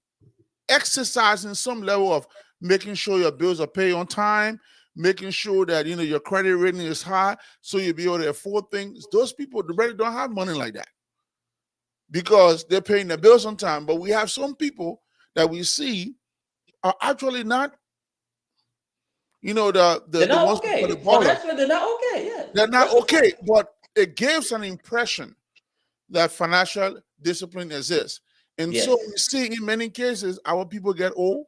exercising some level of making sure your bills are paid on time, making sure that your credit rating is high, so you'll be able to afford things. Those people really don't have money like that because they're paying their bills on time. But we have some people that we see are actually not,
They're
the
not
ones for the
okay.
ballers.
Financially, they're not okay. Yeah,
They're not
that's a
okay,
fact.
but it gives an impression that financial discipline exists. And so we
Yes.
see in many cases our people get old,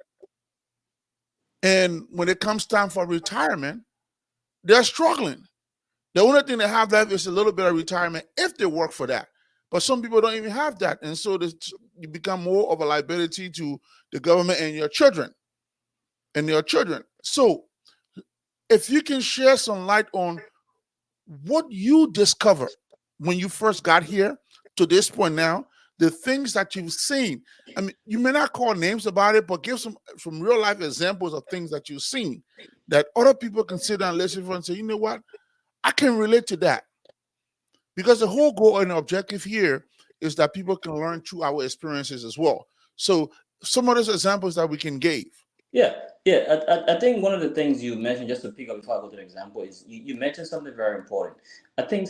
and when it comes time for retirement, they're struggling. The only thing they have left is a little bit of retirement if they work for that. But some people don't even have that, and so you become more of a liability to the government and your children. So, if you can share some light on what you discovered when you first got here to this point now, the things that you've seen. I mean, you may not call names about it, but give some real life examples of things that you've seen that other people can sit down and listen for and say, you know what, I can relate to that. Because the whole goal and objective here is that people can learn through our experiences as well. So some of those examples that we can give.
Yeah, yeah. I think one of the things you mentioned, just to pick up before I go to the example, is you mentioned something very important. I think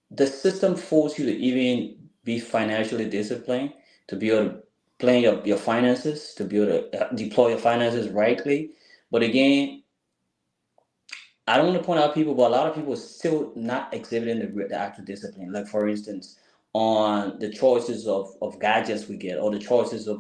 the system forces you to even be financially disciplined to be able to plan your finances, to be able to deploy your finances rightly. But again, I don't want to point out people, but a lot of people are still not exhibiting the actual discipline. Like for instance, on the choices of gadgets we get, or the choices of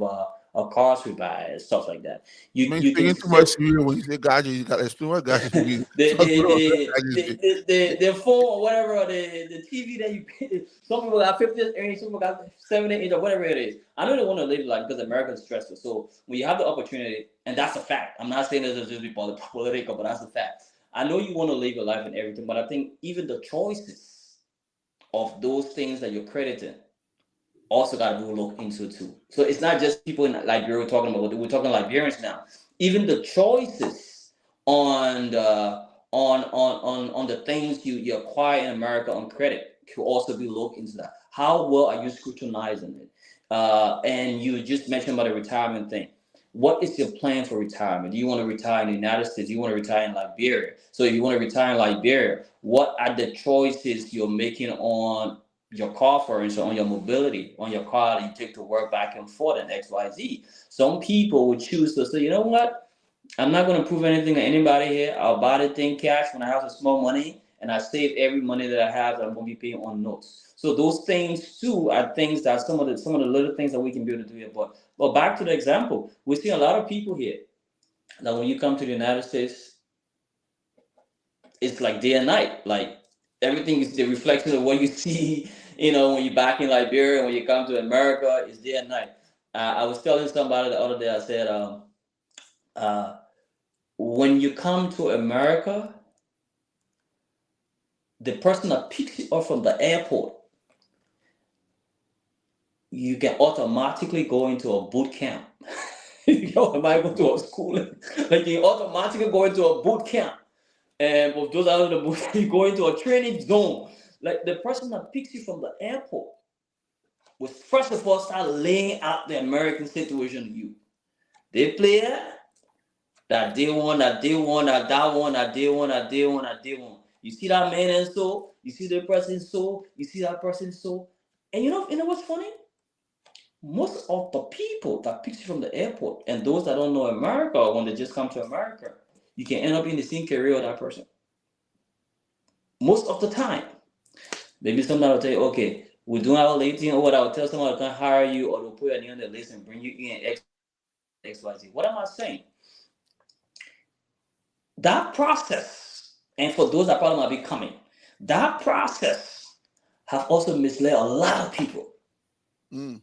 cars we buy, and stuff like that.
I mean,
You can
speaking too
still
much here when you say gadgets, you got to explain what gadgets you mean.
the
So,
the the the the, the phone or whatever, or the TV that you pay. Some people got 50 inch, some people got 70 inch, or whatever it is. I know they want to live like, because America is stressful. So when you have the opportunity, and that's a fact. I'm not saying this is just be political, but that's a fact. I know you want to live your life and everything, but I think even the choices of those things that you're crediting also got to be looked into too. So it's not just people in Liberia we're talking about. We're talking Liberians now. Even the choices on the on the things you acquire in America on credit could also be looked into that. How well are you scrutinizing it? And you just mentioned about the retirement thing. What is your plan for retirement? Do you want to retire in the United States? Do you want to retire in Liberia? So if you want to retire in Liberia, what are the choices you're making on your car, for instance, on your mobility, on your car that you take to work back and forth and XYZ? Some people would choose to say, you know what? I'm not going to prove anything to anybody here. I'll buy the thing cash when I have some small money, and I save every money that I have that I'm going to be paying on notes. So those things too are things that some of the little things that we can be able to do here. But back to the example, we see a lot of people here that when you come to the United States, it's like day and night. Like everything is the reflection of what you see. When you're back in Liberia, when you come to America, it's day and night. I was telling somebody the other day. I said, uh, when you come to America, the person that picks you up from the airport, you can automatically go into a boot camp. I might go to a school. Like you automatically go into a boot camp. And with those out of the boot, you go into a training zone. Like the person that picks you from the airport will first of all start laying out the American situation to you. They play that day one, that day one, that one, that day one, that day one, that day one. You see that man and so, you see the person so, you see that person so. And you know what's funny? Most of the people that pick you from the airport and those that don't know America when they just come to America, you can end up in the same career with that person. Most of the time. Maybe somebody will tell you, okay, we're doing our lating, or what I will tell someone to hire you, or they'll put your name on the list and bring you in XYZ. What am I saying? That process, and for those that probably might be coming, that process have also misled a lot of people.
Mm.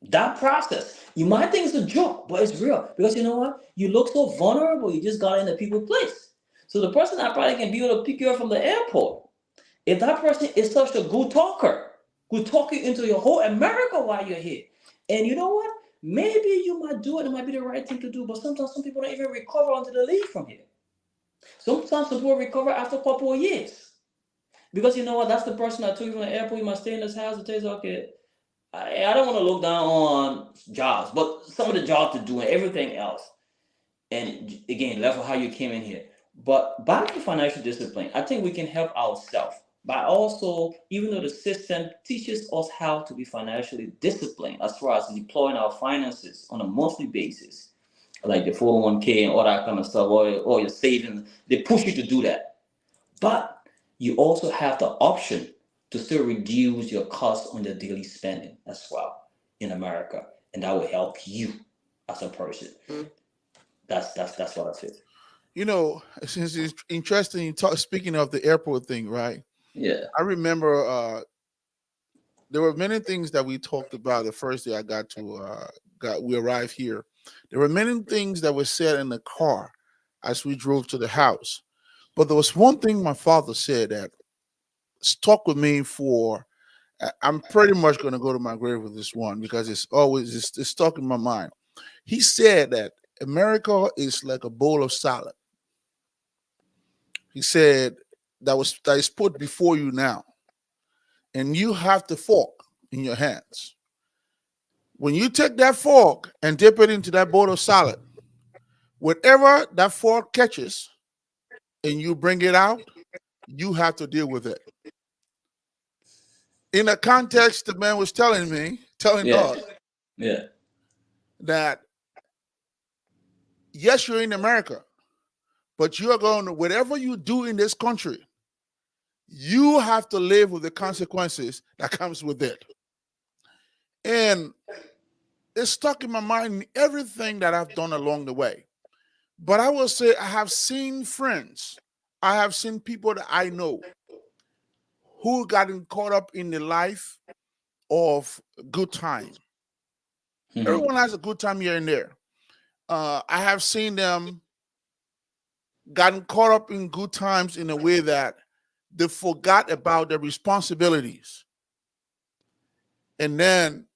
That process, you might think it's a joke, but it's real. Because you know what? You look so vulnerable, you just got in the people's place. So the person that probably can be able to pick you up from the airport, if that person is such a good talker, could talk you into your whole America while you're here. And you know what? Maybe you might do it, it might be the right thing to do, but sometimes some people don't even recover until they leave from here. Sometimes people recover after a couple of years. Because you know what, that's the person I took you from the airport, you must stay in this house, it takes okay. I don't want to look down on jobs, but some of the jobs to do and everything else. And again, level how you came in here. But back to financial discipline, I think we can help ourselves by also, even though the system teaches us how to be financially disciplined as far as deploying our finances on a monthly basis, like the 401k and all that kind of stuff, or your savings, they push you to do that. But you also have the option to still reduce your costs on your daily spending as well in America, and that will help you as a person. That's what I feel.
You know, since it's interesting, speaking of the airport thing, right?
Yeah.
I remember there were many things that we talked about the first day I got to we arrived here. There were many things that were said in the car as we drove to the house. But there was one thing my father said that stuck with me for I'm pretty much going to go to my grave with this one because it's stuck in my mind. He said that America is like a bowl of salad. He said that is put before you now, and you have the fork in your hands. When you take that fork and dip it into that bowl of salad, whatever that fork catches and you bring it out, you have to deal with it. In a context, the man was telling
Yeah.
us
Yeah.
that yes, you're in America, but you're going to, whatever you do in this country, you have to live with the consequences that comes with it. And it's stuck in my mind everything that I've done along the way. But I will say I have seen friends, I have seen people that I know who gotten caught up in the life of good time.
Hmm.
Everyone has a good time here and there. I have seen them gotten caught up in good times in a way that they forgot about their responsibilities. And then,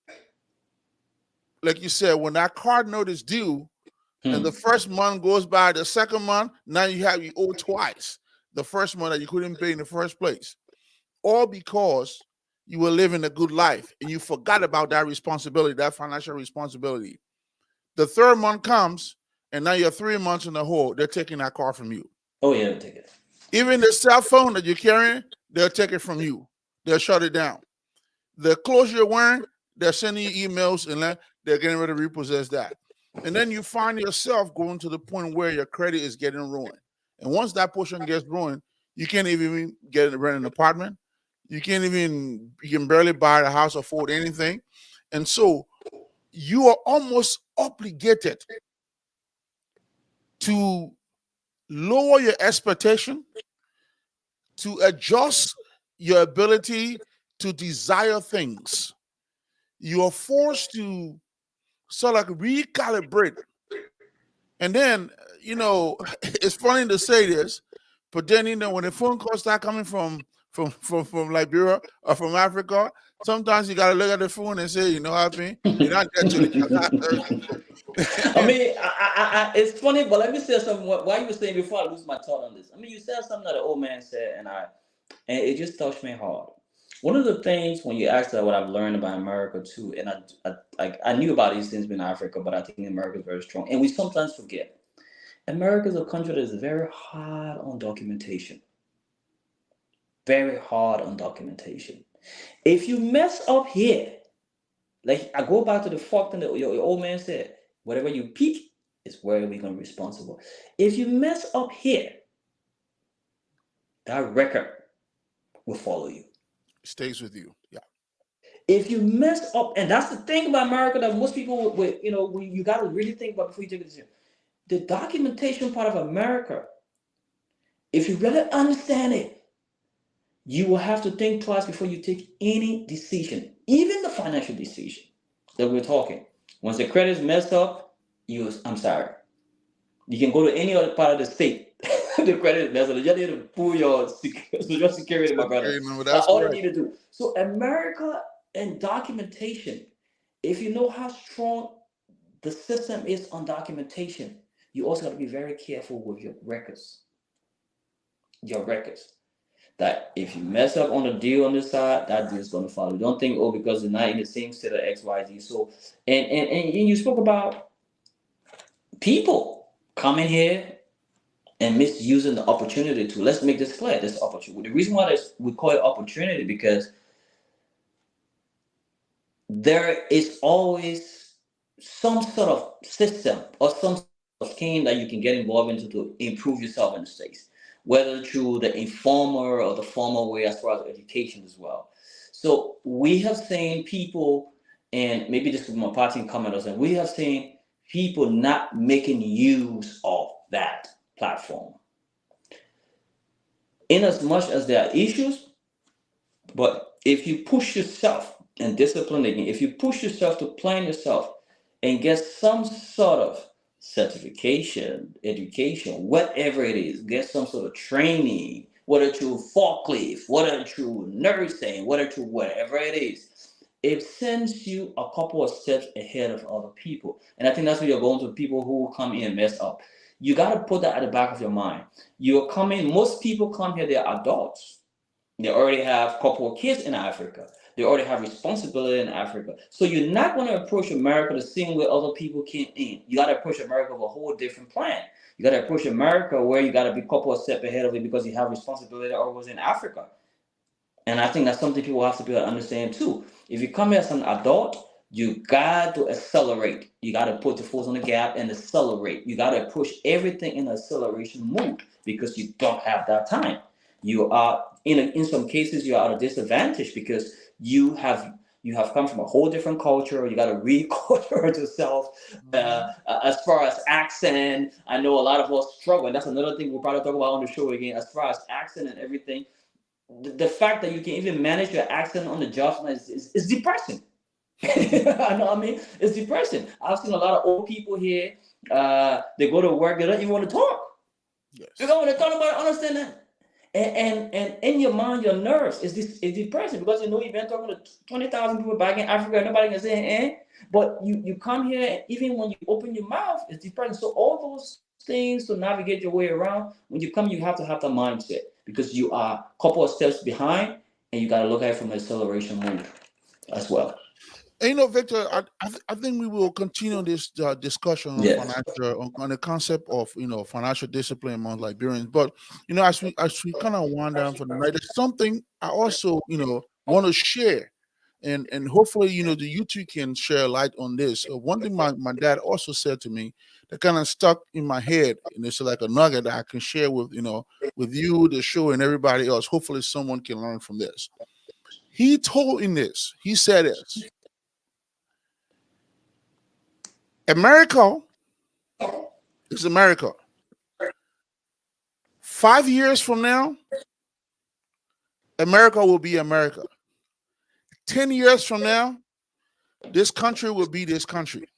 like you said, when that card note is due and the
Hmm.
first month goes by, the second month, now you owe twice the first month that you couldn't pay in the first place. All because you were living a good life and you forgot about that responsibility, that financial responsibility. The third month comes and now you're 3 months in the hole. They're taking that car from you.
Oh yeah, I'll take it.
Even the cell phone that you're carrying, they'll take it from you. They'll shut it down. The clothes you're wearing, they're sending you emails and they're getting ready to repossess that. And then you find yourself going to the point where your credit is getting ruined. And once that portion gets ruined, you can't even rent an apartment. You can barely buy a house, afford anything. And so you are almost obligated to lower your expectation, to adjust your ability to desire things. You are forced to sort of like recalibrate. And then, it's funny to say this, but then when the phone calls start coming from Liberia or from Africa, sometimes you gotta look at the phone and say, you know what I mean? You're not there till
I mean, it's funny, but let me say something. Why you were saying before I lose my thought on this? I mean, you said something that the old man said, and it just touched me hard. One of the things when you asked that what I've learned about America too, and I knew about these things in Africa, but I think America is very strong, and we sometimes forget. America is a country that is very hard on documentation. Very hard on documentation. If you mess up here, like I go back to the fuck thing that your old man said, whatever you peak is where we're gonna be responsible. If you mess up here, that record will follow you.
stays with you. Yeah.
If you mess up, and that's the thing about America that most people with you got to really think about before you take a decision. The documentation part of America, if you really understand it, you will have to think twice before you take any decision, even the financial decision that we're talking. Once the credit is messed up, I'm sorry. You can go to any other part of the state. The credit is messed up. You just need to pull your social security, my brother.
Okay, no,
That's
that's
all you
right.
need to do. So America and documentation, if you know how strong the system is on documentation, you also got to be very careful with your records. your records. That if you mess up on a deal on this side, that deal is going to follow. Don't think, oh, because they're not in the same state of XYZ. So, and you spoke about people coming here and misusing the opportunity to, let's make this clear, this opportunity. The reason why we call it opportunity, because there is always some sort of system or some sort of scheme that you can get involved into to improve yourself in the States, whether through the informal or the formal way as far as education as well. So we have seen people, and maybe this is my parting comment, and we have seen people not making use of that platform. In as much as there are issues, but if you push yourself and discipline again, if you push yourself to plan yourself and get some sort of certification, education, whatever it is, get some sort of training, whether through forklift, whether through nursing, whether through whatever it is, it sends you a couple of steps ahead of other people. And I think that's where you're going to people who come in and mess up. You got to put that at the back of your mind. You're coming, most people come here, they're adults. They already have a couple of kids in Africa. They already have responsibility in Africa. So you're not going to approach America the same way other people came in. You got to approach America with a whole different plan. You got to approach America where you got to be a couple of steps ahead of it because you have responsibility or was in Africa. And I think that's something people have to be able to understand too. If you come here as an adult, you got to accelerate. You got to put the foot on the gap and accelerate. You got to push everything in acceleration mode because you don't have that time. You are in some cases you are at a disadvantage because you have come from a whole different culture. You got to reculture yourself.
Mhm.
As far as accent, I know a lot of us struggle, and that's another thing we'll probably talk about on the show again. As far as accent and everything, the fact that you can even manage your accent on the job is depressing. I know, I mean, it's depressing. I've seen a lot of old people here. They go to work, they don't even want to talk. They
Yes.
don't want to talk about it, understand that. And in your mind, your nerves is depressing because you know you've been talking to 20,000 people back in Africa, and nobody can say but you come here, and even when you open your mouth, it's depressing. So all those things to navigate your way around, when you come, you have to have the mindset because you are a couple of steps behind, and you got to look at it from an acceleration mode as well.
And Victor, I think we will continue this discussion on
Yes.
financial on the concept of financial discipline among Liberians. But as we kind of wind down for the night, there's something I also want to share, and hopefully the you two can share light on this. One thing my dad also said to me that kind of stuck in my head, and it's like a nugget that I can share with you, the show, and everybody else. Hopefully, someone can learn from this. He told in this. He said this. America is America. 5 years from now, America will be America. 10 years from now, this country will be this country.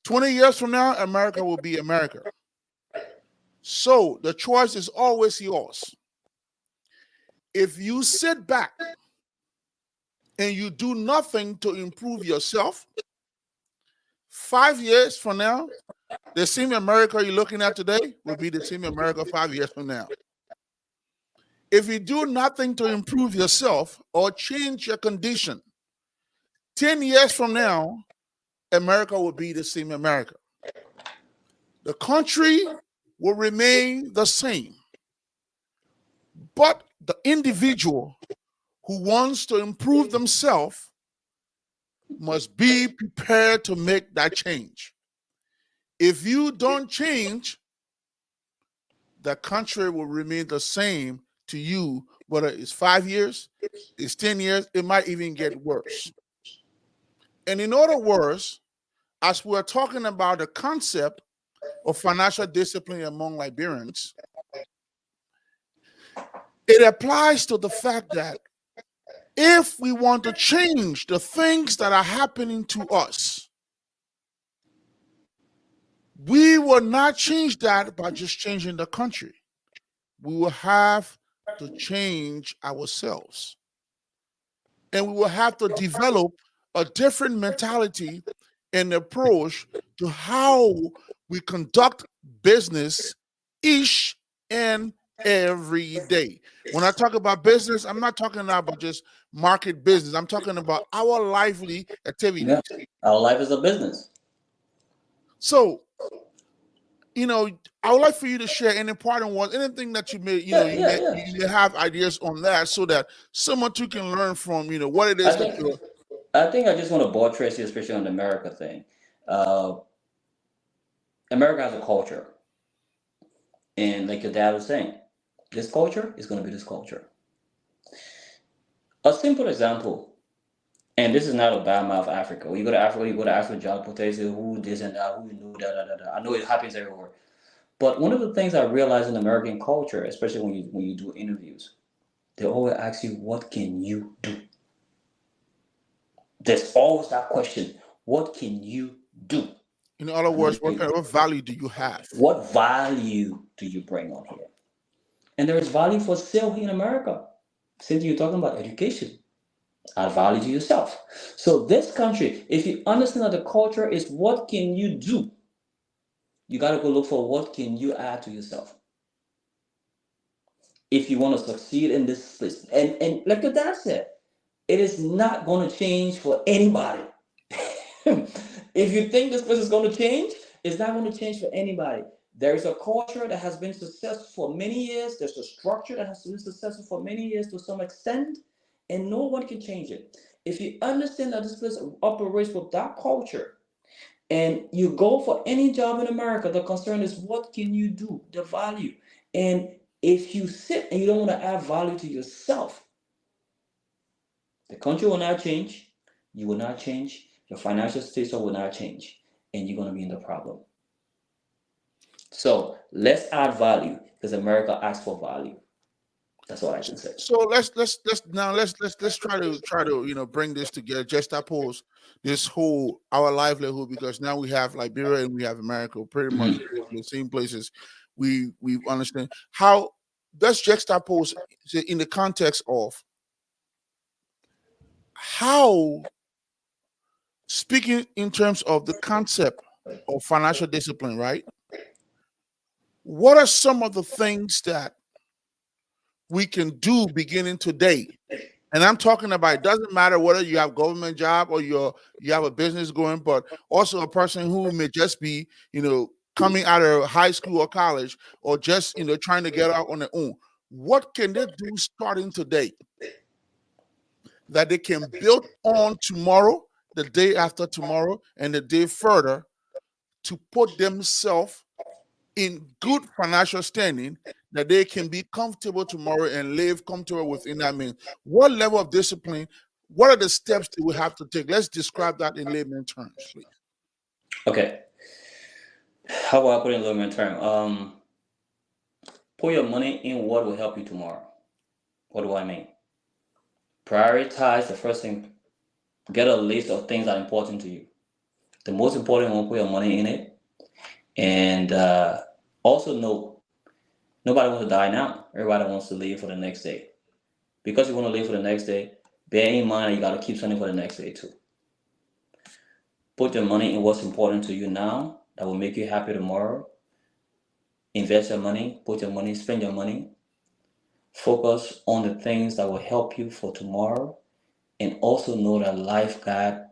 20 years from now, America will be America. So the choice is always yours. If you sit back and you do nothing to improve yourself, 5 years from now, the same America you're looking at today will be the same America 5 years from now. If you do nothing to improve yourself or change your condition, 10 years from now, America will be the same America. The country will remain the same. But the individual who wants to improve themselves must be prepared to make that change. If you don't change, the country will remain the same to you, whether it's 5 years, it's 10 years, it might even get worse. And in other words, as we're talking about the concept of financial discipline among Liberians, it applies to the fact that if we want to change the things that are happening to us, we will not change that by just changing the country. We will have to change ourselves. And we will have to develop a different mentality and approach to how we conduct business each and every day. When I talk about business, I'm not talking about just market business. I'm talking about our lively
Yeah.
activities.
Our life is a business.
So, you know, I would like for you to share any part on what anything that you may,
Yeah, yeah, yeah.
you may have ideas on that, so that someone too can learn from, what it
I
is that
think
you're.
I just want to buttress you, especially on the America thing. Uh, America has a culture, and like your dad was saying, this culture is going to be this culture. A simple example, and this is not a bad mouth Africa. When you go to Africa, you go to Africa, John Potato, who this and that, who knew da da da da. I know it happens everywhere. But one of the things I realize in American culture, especially when you do interviews, they always ask you, "What can you do?" There's always that question, "What can you do?"
In other
I know
words, what value do you have?
what value do you bring on here? And there is value for sale here in America. Since you're talking about education, add value to yourself. So this country, if you understand that the culture is what can you do, you got to go look for what can you add to yourself. If you want to succeed in this place, and like your dad said, it is not going to change for anybody. If you think this place is going to change, it's not going to change for anybody. There is a culture that has been successful for many years. There's a structure that has been successful for many years to some extent, and no one can change it. If you understand that this place operates with that culture, and you go for any job in America, the concern is what can you do, the value. And if you sit and you don't want to add value to yourself, the country will not change. You will not change. Your financial status will not change. And you're going to be in the problem. So let's add value because America asks for value. That's all I can say.
So let's try to bring this together, just oppose this whole our livelihood, because now we have Liberia and we have America, pretty much
Mhm.
the same places. We understand how. Let's juxtapose in the context of how, speaking in terms of the concept of financial discipline, right? What are some of the things that we can do beginning today? And I'm talking about, it doesn't matter whether you have government job or you have a business going, but also a person who may just be, coming out of high school or college, or just, trying to get out on their own. What can they do starting today that they can build on tomorrow, the day after tomorrow, and the day further, to put themselves in good financial standing, that they can be comfortable tomorrow and live comfortable within that means? What level of discipline, what are the steps that we have to take? Let's describe that in layman terms, please.
Okay. How about I put it in layman term? Put your money in what will help you tomorrow. What do I mean? Prioritize the first thing. Get a list of things that are important to you. The most important one, put your money in it. And also know nobody wants to die now. Everybody wants to live for the next day. Because you want to live for the next day, bear in mind you got to keep something for the next day too. Put your money in what's important to you now that will make you happy tomorrow. Invest your money, put your money, spend your money. Focus on the things that will help you for tomorrow. And also know that life got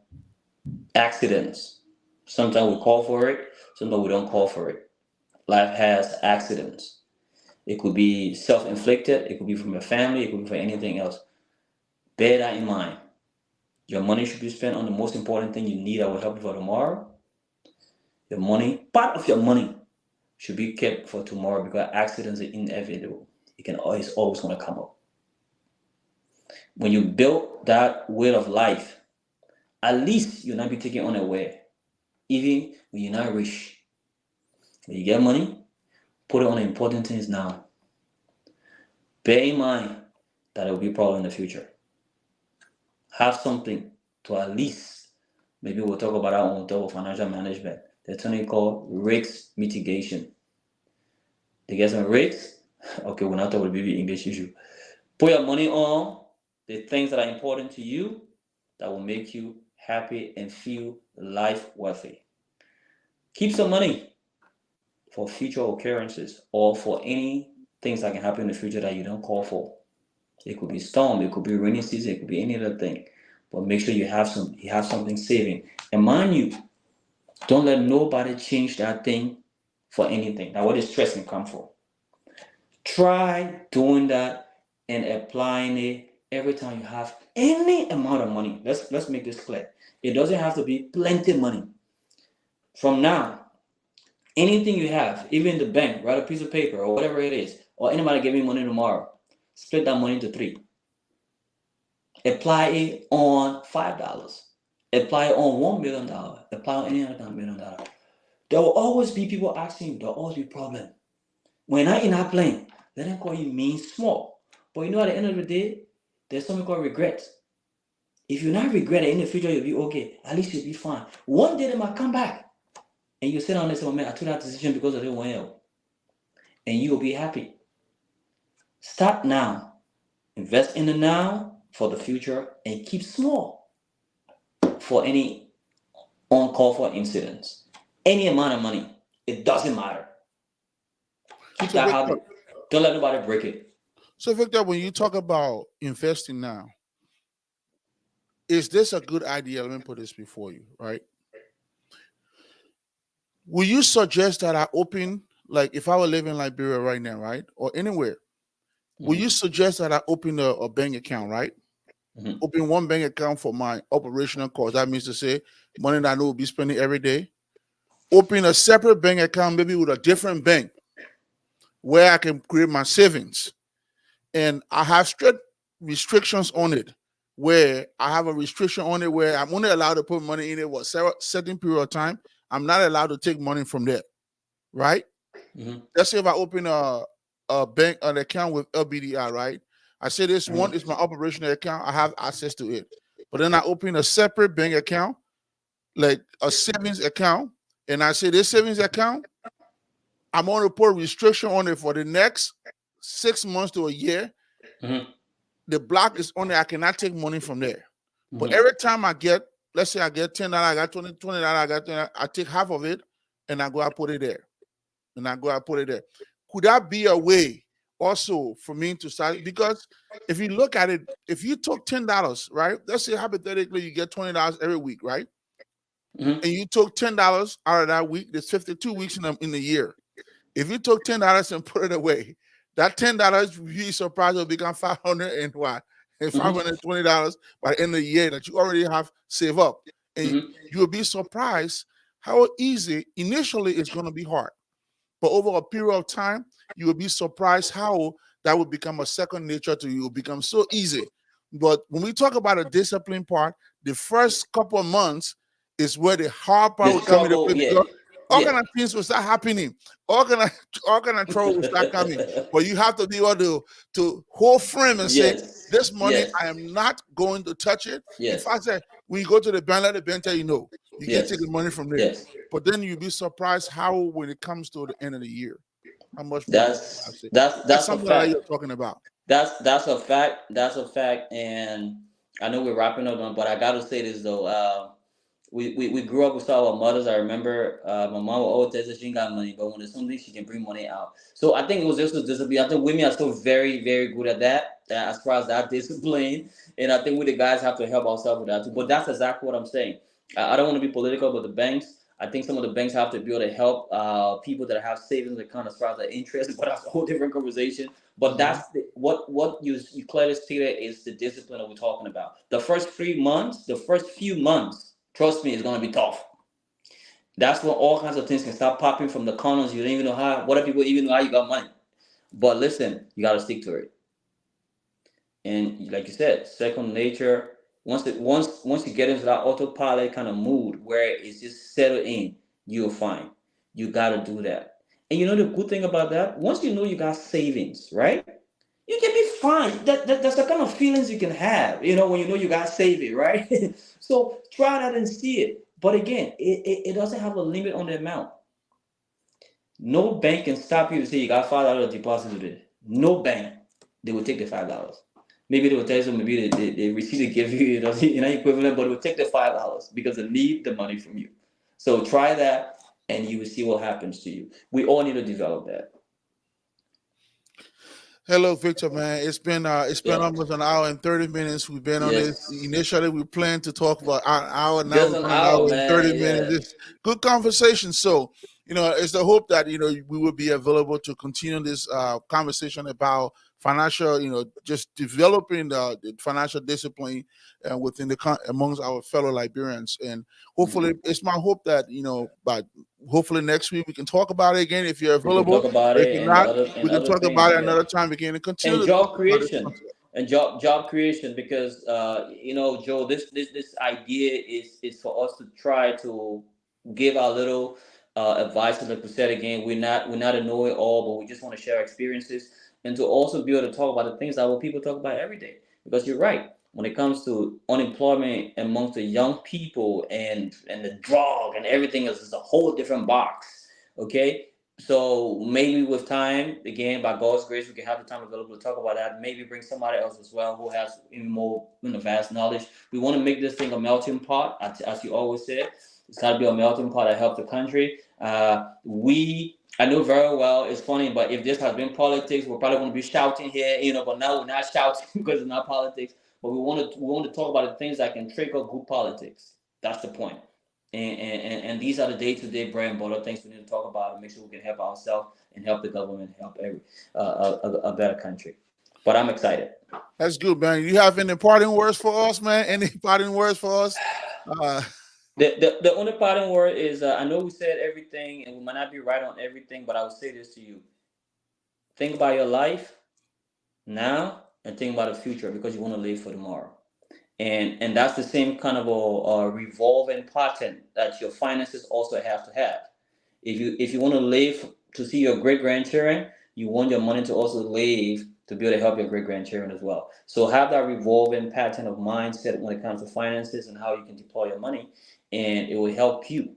accidents. Sometimes we call for it, sometimes we don't call for it. Life has accidents. It could be self inflicted, it could be from your family, it could be for anything else. Bear that in mind. Your money should be spent on the most important thing you need that will help you for tomorrow. Your money, part of your money, should be kept for tomorrow because accidents are inevitable. It can always going to come up. When you build that way of life, at least you'll not be taken unaware. Even when you're not rich, when you get money, put it on the important things now. Bear in mind that it will be a problem in the future. Have something to at least, maybe we'll talk about that when we talk about financial management. There's something called risk mitigation. They get some risks. Okay, we're not talking about baby English issue. Put your money on the things that are important to you that will make you happy and feel life worthy. Keep some money for future occurrences or for any things that can happen in the future that you don't call for. It could be storm, it could be rainy season, it could be any other thing. But make sure you have something saving. And mind you, don't let nobody change that thing for anything. Now, where the stress can come from. Try doing that and applying it every time you have any amount of money. Let's make this clear. It doesn't have to be plenty money. From now, anything you have, even the bank, write a piece of paper or whatever it is, or anybody give me money tomorrow, split that money into three. Apply it on $5. Apply it on $1 million. Apply on any other kind of $1 million. There will always be people asking you, there will always be problem. When I in that plane, let them call you mean small. But you know at the end of the day, there's something called regret. If you not regret it in the future, you'll be okay. At least you'll be fine. One day they might come back. And you sit down and say, oh man, I took that decision because of the well. And you will be happy. Start now. Invest in the now for the future and keep small for any uncalled for incidents. Any amount of money, it doesn't matter. Keep
So
that
Victor,
habit. Don't let nobody break it.
so Victor, when you talk about investing now, is this a good idea? Let me put this before you, right? Will you suggest that I open, like if I were living in Liberia right now, right? Or anywhere, will you
Mhm,
suggest that I open a bank account, right?
mhm,
Open one bank account for my operational cost. That means to say money that I know will be spending every day. Open a separate bank account, maybe with a different bank where I can create my savings. And I have strict restrictions on it where I have a restriction on it where I'm only allowed to put money in it for a certain period of time. I'm not allowed to take money from there, right?
mhm,
Let's say if I open a bank an account with LBDI, right? I say this one is
mhm,
my operational account. I have access to it. But then I open a separate bank account, like a savings account, and I say this savings account, I'm going to put restriction on it for the next 6 months to a year.
mhm,
The block is on there. I cannot take money from there. But
mhm,
every time I get, let's say I get $10, I got 20 dollars, I got 20, I take half of it and I go and put it there. And I go and put it there. Could that be a way also for me to start? Because if you look at it, if you took $10, right? Let's say hypothetically you get $20 every week, right?
mhm,
And you took $10 out of that week, there's 52 weeks in the year. If you took $10 and put it away, that $10 you'd be surprised will become 500 and what? And
mhm,
$520 by the end of the year that you already have saved up. And
mhm,
you'll be surprised how easy initially it's going to be hard. But over a period of time, you will be surprised how that will become a second nature to you. It will become so easy. But when we talk about a discipline part, the first couple of months is where the hard part
the
will come into
struggle,
play
yeah,
because all
yeah.
kind of things will start happening. All kind of all kind of trouble will start coming. But you have to be able to hold firm and say,
Yes,
this money, I
yes,
am not going to touch it. In
yes,
fact, say, when you go to the bank, let the bank tell you no. You can't take
yes,
the money from there.
yes.
But then you'll be surprised how when it comes to the end of the year, how much money you have
That's
saved.
that's
That's
that's a
something that
fact.
you're talking about.
That's a fact. That's a fact. And I know we're wrapping up on, but I gotta say this though. We grew up with our mothers. I remember my mom would always tell us she ain't got money, but when there's something she can bring money out. So I think it was just a discipline. I think women are still very, very good at that, as far as that discipline. And I think we the guys have to help ourselves with that too. But that's exactly what I'm saying. I don't want to be political, but the banks. I think some of the banks have to be able to help people that have savings account as far as their interest, but that's a whole different conversation. But
Mhm.
what you clearly stated is the discipline that we're talking about. The first 3 months, the first few months, trust me, it's gonna be tough. That's when all kinds of things can start popping from the corners. You don't even know how. What if people even know how you got money? But listen, you gotta stick to it. And like you said, second nature. Once you get into that autopilot kind of mood where it's just settled in, you'll find you gotta do that. And you know the good thing about that, once you know you got savings, right? You can be fine. That's the kind of feelings you can have, when you know you got saving, right? So try that and see it. But again, it doesn't have a limit on the amount. No bank can stop you to say you got $5 deposit today. No bank. They will take the $5. Maybe they will tell you, maybe they receive to give you, equivalent, but they will take the $5 because they need the money from you. So try that and you will see what happens to you. We all need to develop that.
Hello, Victor, man. It's been
Yeah.
almost an hour and 30 minutes. We've been on this.
Yes.
Initially, we planned to talk about an hour. Now
Just
we've
an
gone an
hour,
hour and
man.
30 minutes.
Yeah.
It's good conversation. So, it's the hope that we will be available to continue this conversation about financial. Just developing the financial discipline within amongst our fellow Liberians, and hopefully,
Mhm.
it's my hope that but hopefully next week we can talk about it again if you're
We can
available.
talk about
If
it
you're
and
not, we can
other
talk about
things.
it
Yeah.
another time again and continue
And
to talk
job
about this
creation
concept.
and job creation because Joe, this idea is for us to try to give our little advice. And like we said again, we're not a know-it-all, but we just want to share experiences and to also be able to talk about the things that what people talk about every day. Because you're right, when it comes to unemployment amongst the young people and the drug and everything else, is a whole different box. Okay, so maybe with time, again, by God's grace, we can have the time available to talk about that. Maybe bring somebody else as well who has even more vast knowledge. We want to make this thing a melting pot, as you always said. It's got to be a melting pot that help the country. I know very well. It's funny, but if this has been politics, we're probably going to be shouting here, But now we're not shouting because it's not politics. But we want to talk about the things that can trigger good politics. That's the point. And these are the day-to-day bread and butter things we need to talk about and make sure we can help ourselves and help the government, help every a better country. But I'm excited.
That's good, man. You have any parting words for us, man? Any parting words for us? Uh,
The only parting word is I know we said everything and we might not be right on everything, but I will say this to you: think about your life now and think about the future because you want to live for tomorrow. And that's the same kind of a revolving pattern that your finances also have to have. If you want to live to see your great grandchildren, you want your money to also live to be able to help your great grandchildren as well. So have that revolving pattern of mindset when it comes to finances and how you can deploy your money, and it will help you.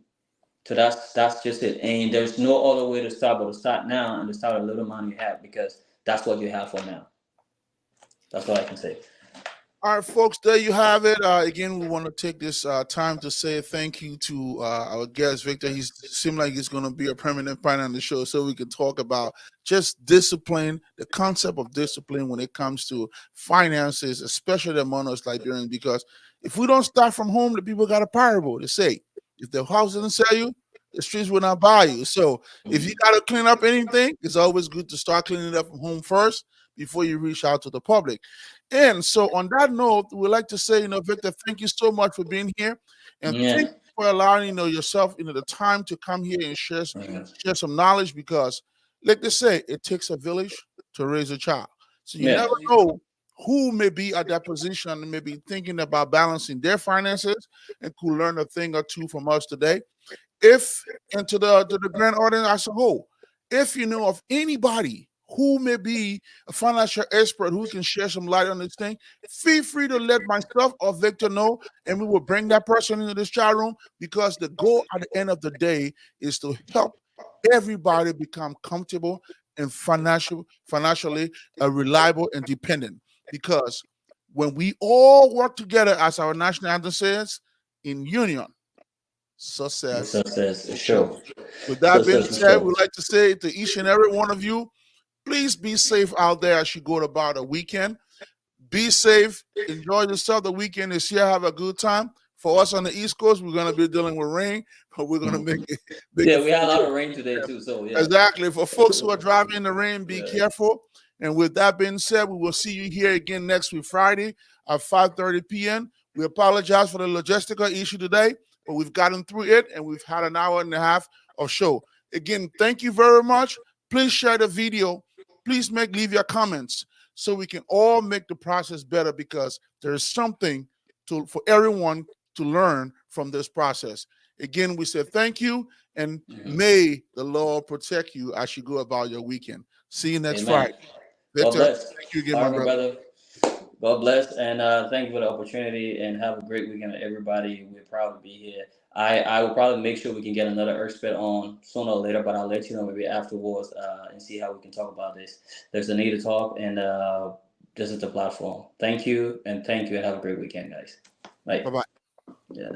So that's just it. And there's no other way to start but to start now and to start a little amount you have because that's what you have for now. That's what I can say.
All right, folks, there you have it. Again, we want to take this time to say thank you to our guest, Victor. He seemed like he's going to be a permanent part on the show so we can talk about just discipline, the concept of discipline when it comes to finances, especially among us Liberians. Because if we don't start from home, the people got a parable to say. If the house doesn't sell you, the streets will not buy you. So if you
Mhm.
got to clean up anything, it's always good to start cleaning it up from home first before you reach out to the public. And so, on that note, we'd like to say, Victor, thank you so much for being here, and thank
Yeah.
you for allowing yourself, the time to come here and
Mhm.
share some knowledge. Because, like they say, it takes a village to raise a child. So you
Yeah.
never know who may be at that position and may be thinking about balancing their finances and could learn a thing or two from us today. If and to the grand audience as a whole, if you know of anybody who may be a financial expert who can share some light on this thing, feel free to let myself or Victor know, and we will bring that person into this chat room because the goal at the end of the day is to help everybody become comfortable and financially reliable and dependent. Because when we all work together, as our national anthem says, in union, success
Success
will show.
show.
With that being
Success
said,
show.
we'd like to say to each and every one of you, please be safe out there as you go about the weekend. Be safe. Enjoy yourself. The weekend is here. Have a good time. For us on the East Coast, we're gonna be dealing with rain, but we're gonna make
Mhm.
it make
Yeah,
it
we had a
for
lot
you.
of rain today too. So yeah.
Exactly. For folks who are driving in the rain, be
Yeah.
careful. And with that being said, we will see you here again next week, Friday at 5:30 p.m. We apologize for the logistical issue today, but we've gotten through it and we've had an hour and a half of show. Again, thank you very much. Please share the video. Please leave your comments so we can all make the process better because there is something for everyone to learn from this process. Again, we say thank you and
Mhm.
may the Lord protect you as you go about your weekend. See you next Friday.
Amen. God
Victor,
bless.
thank you again,
All
my
right, my
brother.
brother. God bless, and thank you for the opportunity. And have a great weekend, everybody. We're proud to be here. I will probably make sure we can get another expert on sooner or later, but I'll let you know maybe afterwards and see how we can talk about this. There's a need to talk, and this is the platform. Thank you, and have a great weekend, guys.
Bye
Bye.
bye.
Yeah.